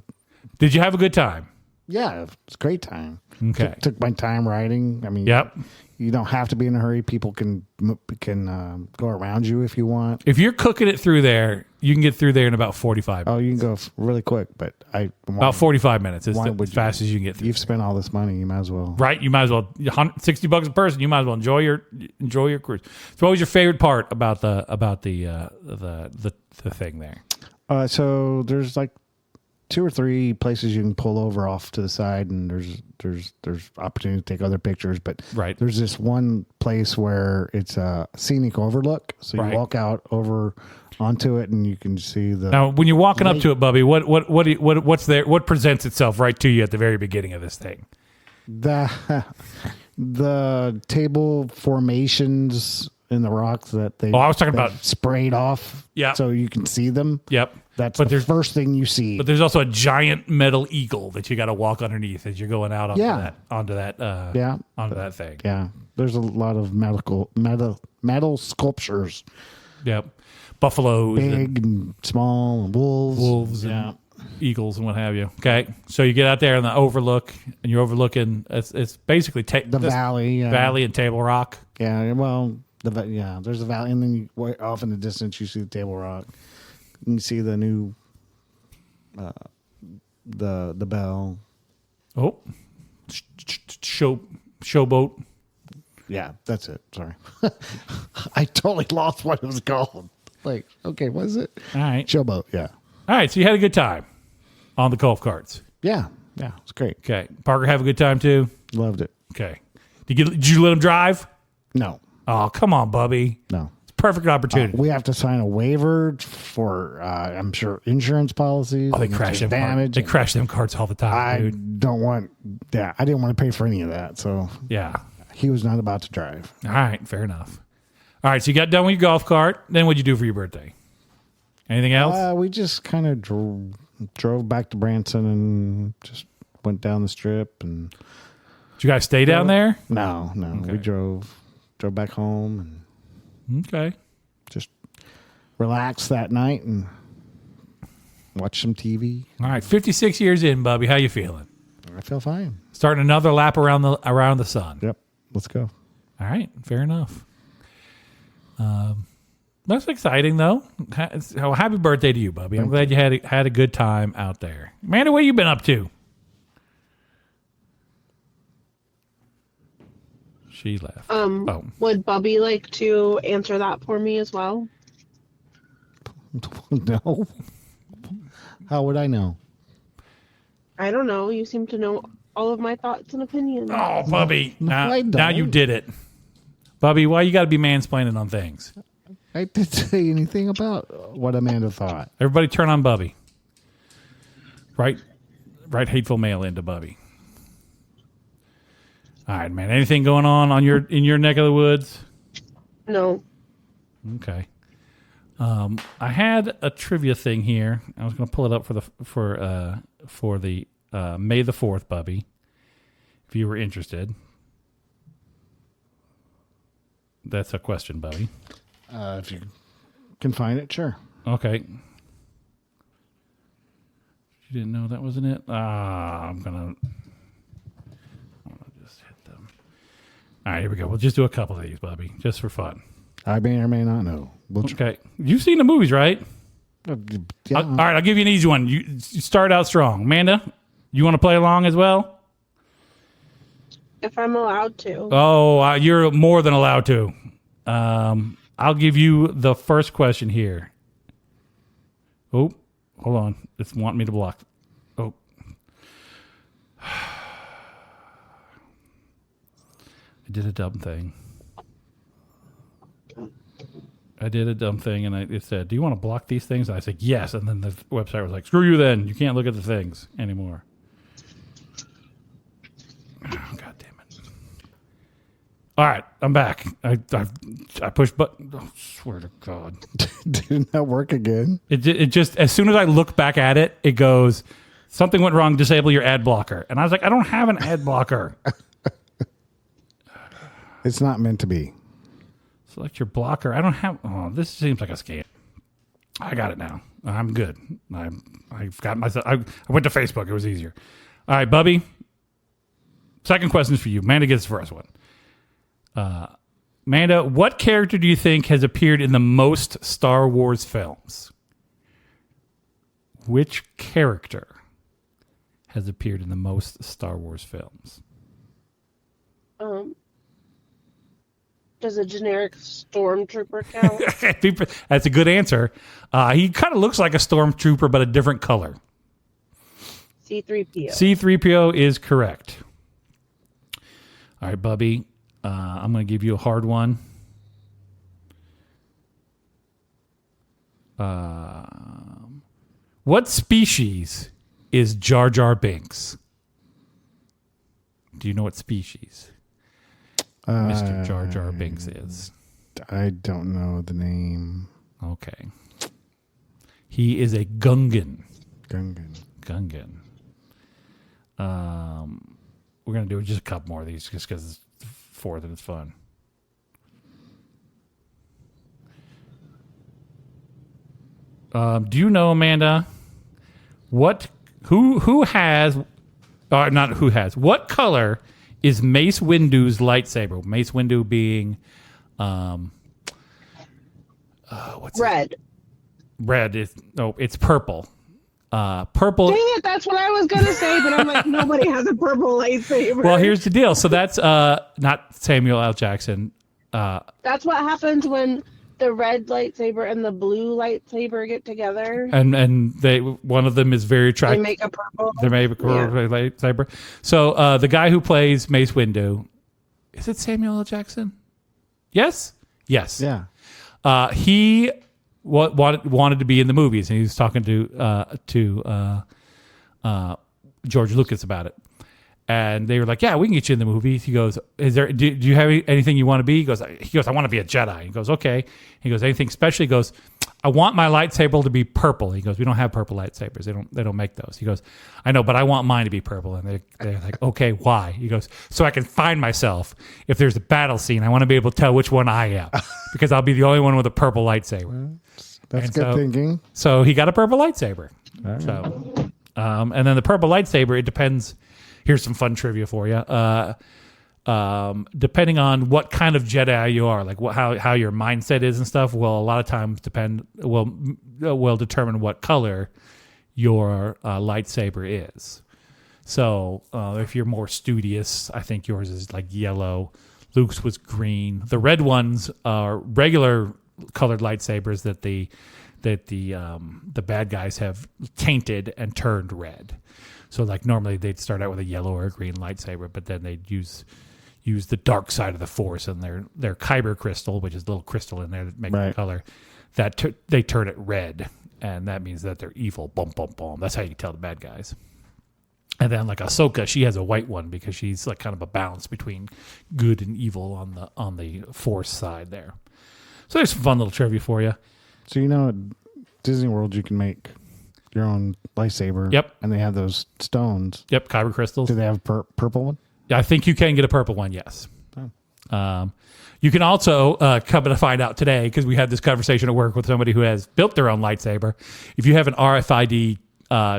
Did you have a good time? Yeah, it's a great time. Okay. Took my time riding. I mean, Yep. You don't have to be in a hurry. People can go around you if you want. If you're cooking it through there, you can get through there in about 45. Oh, you can go really quick, but About 45 minutes. It's Why as would you? fast as you can get through. You've spent all this money. You might as well. Right? You might as well $60 a person. You might as well enjoy your cruise. So, what was your favorite part about the thing there? So there's like 2 or 3 places you can pull over off to the side, and there's opportunity to take other pictures. But Right. there's this one place where it's a scenic overlook, so you Right. walk out over onto it, and you can see the. Now, when you're walking up to it, Bubby, what's there? What presents itself right to you at the very beginning of this thing? The table formations in the rocks that they. Oh, I was talking they about- sprayed off. Yeah. So you can see them. Yep. That's But the first thing you see. But there's also a giant metal eagle that you got to walk underneath as you're going out onto Yeah. that thing. Yeah. There's a lot of metal sculptures. Yep. Buffaloes, and Big and small, and wolves. and eagles, and what have you. Okay, so you get out there in the overlook, and you're overlooking. It's basically The valley. Valley and Table Rock. Yeah. Well, there's a valley, and then way off in the distance you see the Table Rock. You can see the new, the bell. Oh, showboat. Yeah, that's it. Sorry, I totally lost what it was called. Like, okay, what is it? All right, Showboat. Yeah, all right. So you had a good time on the golf carts. yeah, it's great. Okay, Parker have a good time too. Loved it. Okay, did you let him drive? No, Oh, come on, Bubby. no. It's a perfect opportunity. We have to sign a waiver for, I'm sure, insurance policies. They and if crash there's them damage. They crash them carts all the time, I dude. don't want. Yeah, I didn't want to pay for any of that, so Yeah. he was not about to drive. All right, fair enough. All right, so you got done with your golf cart. Then what'd you do for your birthday? Anything else? We just kind of drove back to Branson and just went down the strip and. Did you guys stay down there? No, Okay. we drove back home and Okay. just relaxed that night and watched some TV. All right, 56 years in, Bubby. How you feeling? I feel fine. Starting another lap around the sun. Yep, let's go. All right, fair enough. That's exciting, though. Happy birthday to you, Bubby. I'm glad you had a good time out there. Amanda, what you been up to? She left. Would Bubby like to answer that for me as well? No. How would I know? I don't know. You seem to know all of my thoughts and opinions. Oh, Bubby. I don't. Now you did it. Bubby, why you got to be mansplaining on things? I didn't say anything about what Amanda thought. Everybody turn on Bubby. Write hateful mail into Bubby. All right, man. Anything going on in your neck of the woods? No. Okay. I had a trivia thing here. I was going to pull it up for the May the 4th, Bubby. If you were interested. That's a question, Bubby. If you can find it, sure. Okay. You didn't know that wasn't it? I'm gonna just hit them. All right, here we go. We'll just do a couple of these, Bubby, just for fun. I may or may not know. Okay. You've seen the movies, right? Yeah. All right, I'll give you an easy one. You start out strong. Amanda, you want to play along as well? If I'm allowed to. Oh, you're more than allowed to. I'll give you the first question here. Oh, hold on. It's wanting me to block. Oh. I did a dumb thing. And it said, do you want to block these things? And I said, yes. And then the website was like, screw you then. You can't look at the things anymore. Oh, God damn it. All right, I'm back. I pushed button. Oh, swear to God. Didn't that work again? It just, as soon as I look back at it, it goes, something went wrong, disable your ad blocker. And I was like, I don't have an ad blocker. It's not meant to be. Select your blocker. I don't have, this seems like a scam. I got it now. I'm good. I've got myself, I went to Facebook. It was easier. All right, Bubby. Second question is for you. Amanda gets the first one. Amanda, what character do you think has appeared in the most Star Wars films? Which character has appeared in the most Star Wars films? Does a generic stormtrooper count? That's a good answer. He kind of looks like a stormtrooper, but a different color. C-3PO. C-3PO is correct. All right, Bubby. I'm going to give you a hard one. What species is Jar Jar Binks? Do you know what species Mr. Jar Jar Binks is? I don't know the name. Okay. He is a Gungan. Gungan. We're going to do just a couple more of these just because it's fourth and it's fun. Do you know, Amanda, what color is Mace Windu's lightsaber? Mace Windu being Red. Red is it's purple. Purple. Dang it, that's what I was gonna say, but I'm like, nobody has a purple lightsaber. Well, here's the deal. So that's not Samuel L. Jackson. That's what happens when the red lightsaber and the blue lightsaber get together. And they one of them is very attractive. They make a purple. They make a purple lightsaber. So the guy who plays Mace Windu, is it Samuel L. Jackson? Yes. Yes. Yeah. He wanted to be in the movies, and he was talking to George Lucas about it. And they were like, "Yeah, we can get you in the movies." He goes, "Is there? Do you have anything you want to be?" He goes, "I want to be a Jedi." He goes, "Okay." He goes, "Anything special?" He goes, "I want my lightsaber to be purple." He goes, "We don't have purple lightsabers. They don't make those." He goes, "I know, but I want mine to be purple." And they're like, "Okay, why?" He goes, "So I can find myself if there's a battle scene. I want to be able to tell which one I am because I'll be the only one with a purple lightsaber." That's good thinking. So he got a purple lightsaber. Right. So, and then the purple lightsaber, it depends. Here's some fun trivia for you. Depending on what kind of Jedi you are, like how your mindset is and stuff, will a lot of times will determine what color your lightsaber is. So if you're more studious, I think yours is like yellow. Luke's was green. The red ones are regular colored lightsabers that the bad guys have tainted and turned red. So like normally they'd start out with a yellow or a green lightsaber, but then they'd use the dark side of the Force and their kyber crystal, which is a little crystal in there that makes the color, that they turn it red, and that means that they're evil. Boom, boom, boom. That's how you tell the bad guys. And then like Ahsoka, she has a white one because she's like kind of a balance between good and evil on the Force side there. So there's some fun little trivia for you. So at Disney World you can make your own lightsaber. Yep. And they have those stones. Yep, kyber crystals. Do they have purple one? Yeah, I think you can get a purple one, yes. Oh. You can also come to find out today, because we had this conversation at work with somebody who has built their own lightsaber. If you have an RFID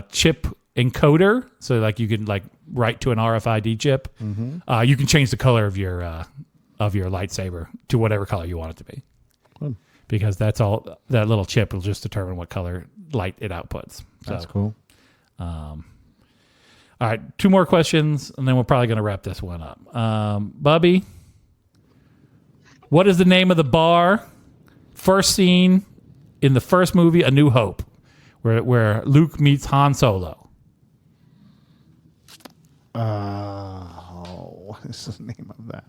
chip encoder, so like you can like write to an RFID chip, you can change the color of your lightsaber to whatever color you want it to be. Because that's all, that little chip will just determine what color light it outputs. So, that's cool. All right, 2 more questions, and then we're probably going to wrap this one up. Bubby, what is the name of the bar first seen in the first movie, A New Hope, where Luke meets Han Solo? What is the name of that?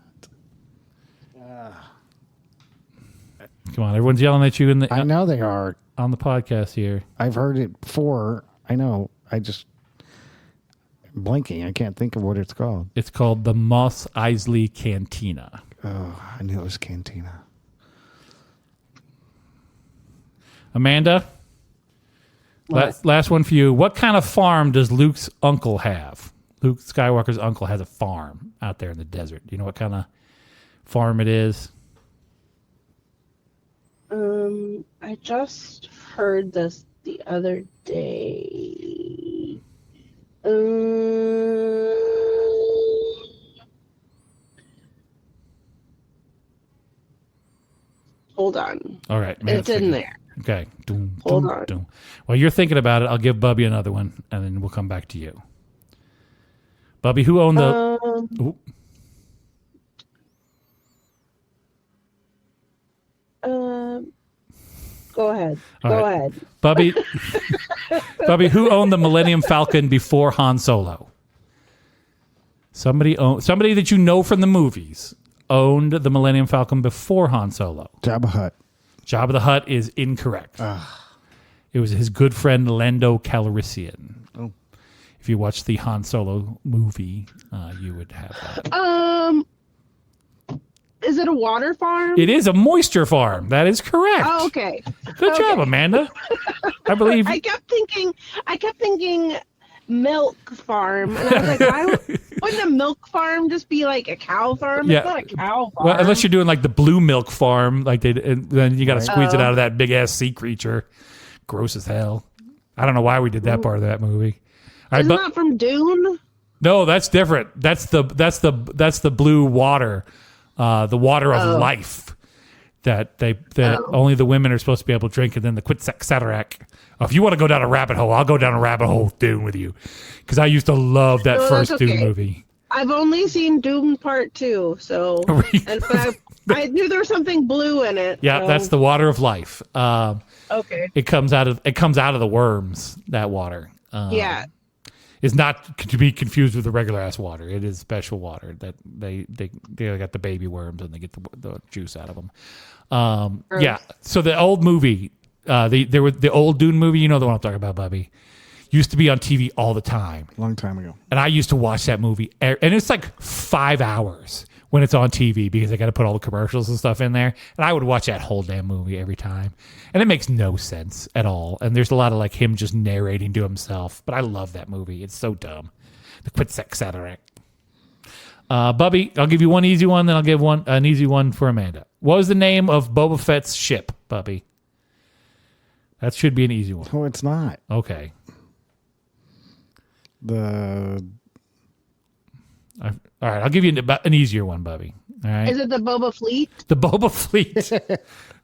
Come on, everyone's yelling at you I know they are on the podcast here. I've heard it before. I know. I'm blinking. I can't think of what it's called. It's called the Mos Eisley Cantina. Oh, I knew it was Cantina. Amanda, last one for you. What kind of farm does Luke's uncle have? Luke Skywalker's uncle has a farm out there in the desert. Do you know what kind of farm it is? I just heard this the other day. Hold on. All right. It's in there. Okay. Hold on. While you're thinking about it, I'll give Bubby another one, and then we'll come back to you. Bubby, who owned the... Go ahead. All Go right. ahead. Bubby, Bubby, who owned the Millennium Falcon before Han Solo? Somebody that you know from the movies owned the Millennium Falcon before Han Solo. Jabba Hutt. Jabba the Hutt is incorrect. It was his good friend Lando Calrissian. Oh. If you watch the Han Solo movie, you would have that. Is it a water farm? It is a moisture farm. That is correct. Oh, okay. Good job, Amanda. I believe. I kept thinking milk farm. And I was like, why wouldn't a milk farm just be like a cow farm? Yeah. It's not a cow farm. Well, unless you're doing like the blue milk farm, like and then you got to squeeze it Oh. out of that big ass sea creature. Gross as hell. I don't know why we did that part of that movie. All right, Isn't that from Dune? no, that's different. That's the blue water, the water of life that only the women are supposed to be able to drink, and then the Quetzalcoatl. If you want to go down a rabbit hole, I'll go down a rabbit hole with Dune with you, because I used to love that first that's Dune okay. movie. I've only seen Dune Part 2, so but I knew there was something blue in it. Yeah, so. that's the water of life. Okay. It comes out of the worms. That water. Yeah. Is not to be confused with the regular ass water. It is special water that they got the baby worms and they get the juice out of them. Yeah. So the old movie, the old Dune movie. You know the one I'm talking about, Bubby. Used to be on TV all the time. Long time ago. And I used to watch that movie, and it's like 5 hours when it's on TV because they got to put all the commercials and stuff in there. And I would watch that whole damn movie every time, and it makes no sense at all. And there's a lot of like him just narrating to himself, but I love that movie. It's so dumb. The Quetzalcoatl. Bubby, I'll give you one easy one, then I'll give an easy one for Amanda. What was the name of Boba Fett's ship, Bubby? That should be an easy one. Oh, it's not. Okay. The All right, I'll give you an easier one, Bubby. All right. Is it the Boba Fleet? The Boba Fleet.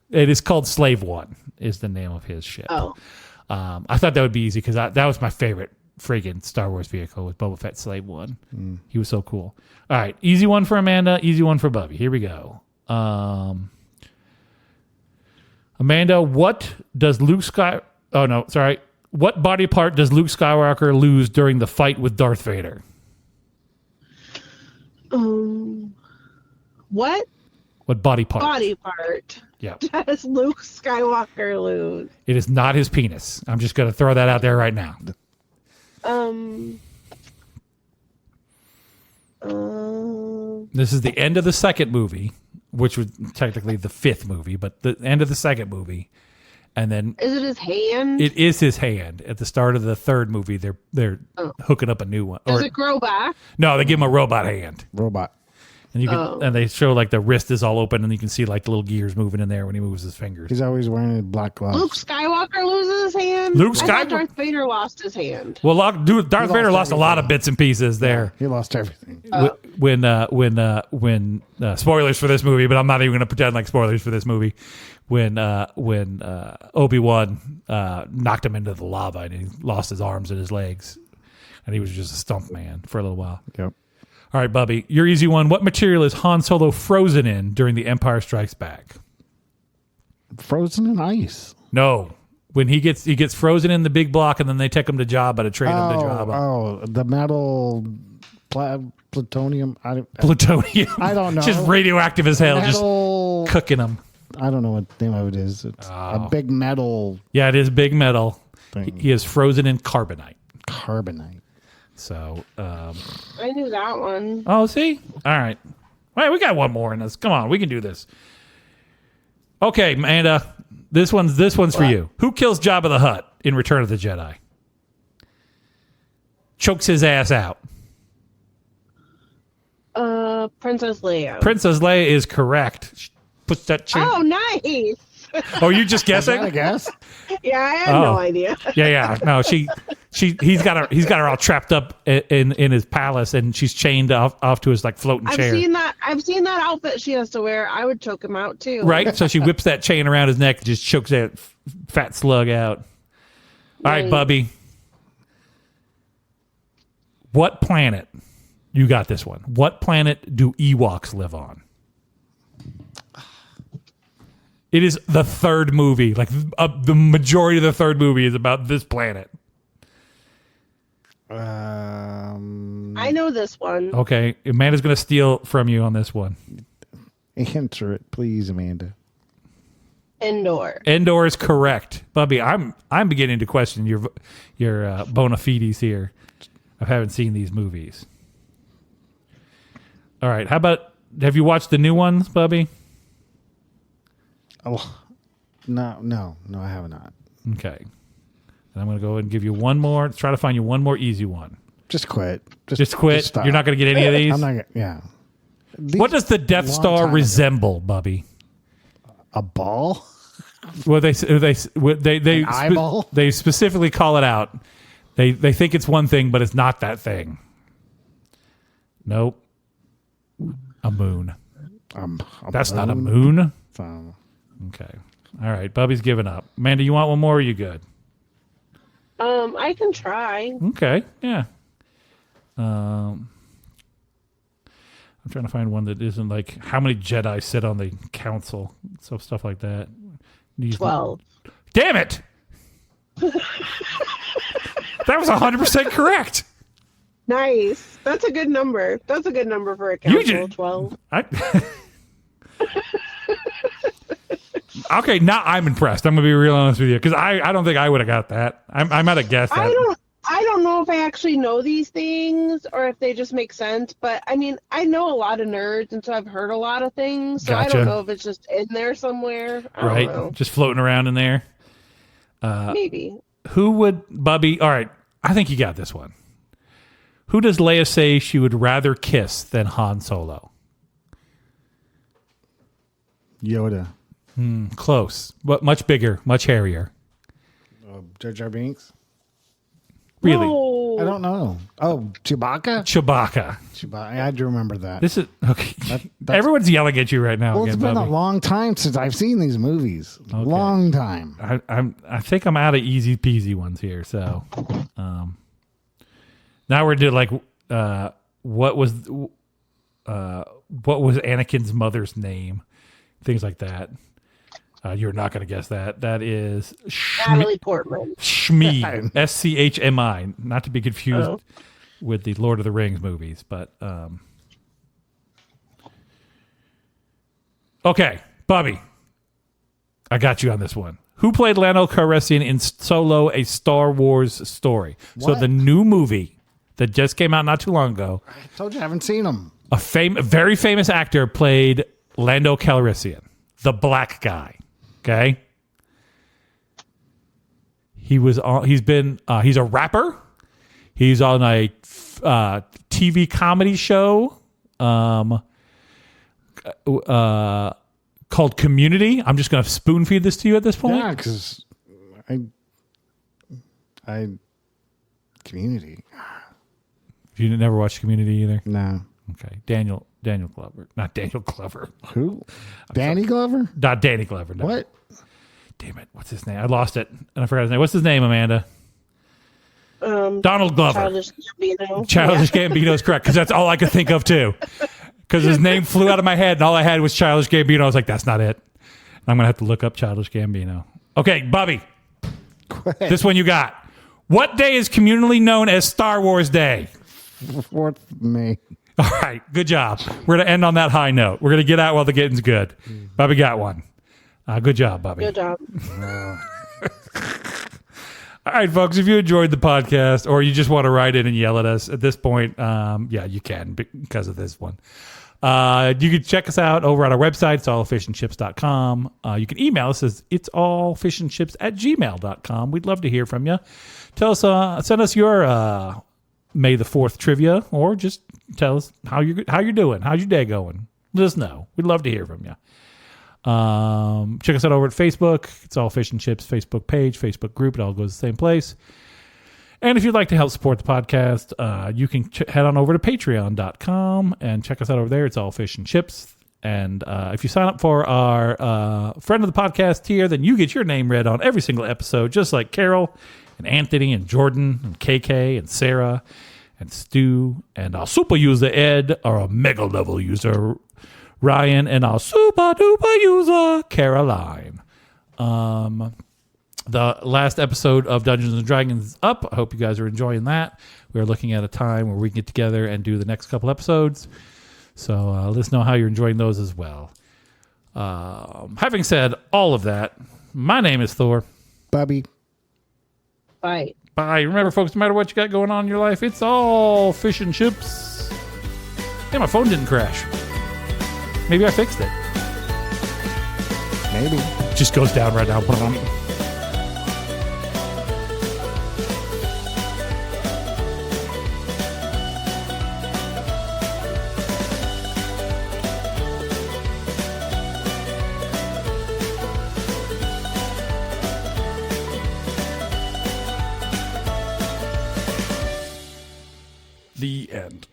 It is called Slave One. Is the name of his ship. Oh. I thought that would be easy because that was my favorite friggin' Star Wars vehicle, was Boba Fett Slave One. He was so cool. All right, easy one for Amanda, easy one for Bubby. Here we go. Amanda, what body part does Luke Skywalker lose during the fight with Darth Vader? What What body part? body part Yeah. does Luke Skywalker lose? It is not his penis. I'm just going to throw that out there right now. This is the end of the second movie, which was technically the fifth movie, but the end of the second movie. And then Is it his hand? it is his hand. At the start of the third movie, they're hooking up a new one. Does it grow back? No, they give him a robot hand. robot. And you can and they show like the wrist is all open and you can see like the little gears moving in there when he moves his fingers. He's always wearing black gloves. Luke Skywalker loses his hand? Luke I thought Skywalker- Darth Vader lost his hand. Well, Darth Vader lost a lot of bits and pieces there. He lost everything. When spoilers for this movie, but I'm not even going to pretend like spoilers for this movie. When Obi-Wan knocked him into the lava and he lost his arms and his legs, and he was just a stump man for a little while. Yep. All right, Bubby, your easy one. What material is Han Solo frozen in during The Empire Strikes Back? Frozen in ice. No. When he gets frozen in the big block, and then they take him to Jabba to train him to Jabba. Oh, the metal plutonium. Plutonium. I don't know. Just radioactive as hell. Metal. Just cooking them. I don't know what the name of it is. It's a big metal Yeah, it is big metal. thing. He is frozen in carbonite. Carbonite. So, I knew that one. oh, see? All right. Wait, we got one more in this. Come on, we can do this. Okay, Amanda, this one's for you. Who kills Jabba the Hutt in Return of the Jedi? Chokes his ass out. Princess Leia. Princess Leia is correct. She puts that chain. Oh, nice. Oh, you just guessing? I guess. Yeah, I had no idea. Yeah. No, he's got her all trapped up in his palace, and she's chained off to his like floating chair. I've seen that outfit she has to wear. I would choke him out too. Right? So she whips that chain around his neck and just chokes that fat slug out. All right, Nice. Bubby. What planet? You got this one. What planet do Ewoks live on? It is the third movie. Like the majority of the third movie is about this planet. I know this one. Okay, Amanda's going to steal from you on this one. Answer it, please, Amanda. Endor. Endor is correct, Bubby. I'm beginning to question your bona fides here. I haven't seen these movies. All right, how about have you watched the new ones, Bubby? Oh, no, I have not. Okay, and I'm going to go ahead and give you one more. Try to find you one more easy one. Just quit. Just quit. Just stop. You're not going to get any of these. I'm not. Yeah. What does the Death Star resemble, Bubby? A ball? Well, they eyeball? They specifically call it out. They think it's one thing, but it's not that thing. Nope. A moon. That's not a moon. Okay. All right. Bubby's giving up. Amanda, you want one more? Or are you good? I can try. Okay. Yeah. I'm trying to find one that isn't like how many Jedi sit on the council, so stuff like that. 12. Damn it! That was 100% correct. Nice. That's a good number. That's a good number for a council. 12. Okay, now I'm impressed. I'm gonna be real honest with you because I don't think I would have got that. I might have guessed that. I don't know if I actually know these things or if they just make sense, but I mean, I know a lot of nerds, and so I've heard a lot of things. So Gotcha. I don't know if it's just in there somewhere. I don't know. Just floating around in there. Maybe. Who would Bubby? All right, I think you got this one. Who does Leia say she would rather kiss than Han Solo? Yoda. Close, but much bigger, much hairier. Jar Jar Binks? Really? No. I don't know. Oh, Chewbacca? Chewbacca. I do remember that. This is okay. That's- Everyone's yelling at you right now. Well, again, it's been Bubby. a long time since I've seen these movies. Okay. Long time. I think I'm out of easy peasy ones here. So, now we're doing like, what was Anakin's mother's name? Things like that. You're not going to guess that. That is Natalie Portman. Shmi. SCHMI. Not to be confused with the Lord of the Rings movies, but okay, Bubby, I got you on this one. Who played Lando Calrissian in Solo: A Star Wars Story? So What? the new movie that just came out not too long ago. I told you I haven't seen them. A very famous actor played Lando Calrissian, the black guy. Okay. He's a rapper. He's on a TV comedy show called Community. I'm just going to spoon feed this to you at this point. Yeah, because I Community. You never watched Community either? No. Okay. Daniel Glover. Not Daniel Glover. Who? Danny Glover? Not Danny Glover. No. What? Damn it. What's his name? I lost it. And I forgot his name. What's his name, Amanda? Donald Glover. Childish Gambino. Childish Gambino is correct because that's all I could think of too. Because his name flew out of my head and all I had was Childish Gambino. I was like, that's not it. I'm going to have to look up Childish Gambino. Okay, Bubby. This one you got. What day is communally known as Star Wars Day? 4th of May. All right, good job. We're going to end on that high note. We're going to get out while the getting's good. Bubby got one. Good job, Bubby. Good job. All right, folks, if you enjoyed the podcast or you just want to write in and yell at us at this point, yeah, you can because of this one. You can check us out over on our website. It's allfishandchips.com. You can email us as it's allfishandchips@gmail.com. We'd love to hear from you. Tell us, send us your May the 4th trivia, or just tell us how you're doing. How's your day going? Let us know. We'd love to hear from you. Check us out over at Facebook. It's All Fish and Chips Facebook page, Facebook group. It all goes to the same place. And if you'd like to help support the podcast, you can head on over to patreon.com and check us out over there. It's All Fish and Chips. And if you sign up for our friend of the podcast tier, then you get your name read on every single episode, just like Carol and Anthony and Jordan and KK and Sarah and Stu and our super user Ed, or a mega level user Ryan, and our super duper user, Caroline. The last episode of Dungeons and Dragons is up. I hope you guys are enjoying that. We're looking at a time where we can get together and do the next couple episodes. So let us know how you're enjoying those as well. Having said all of that, my name is Thor. Bubby. Bye. Bye. Remember, folks, no matter what you got going on in your life, it's all fish and chips. Hey, my phone didn't crash. Maybe I fixed it. Maybe. Just goes down right now. The end.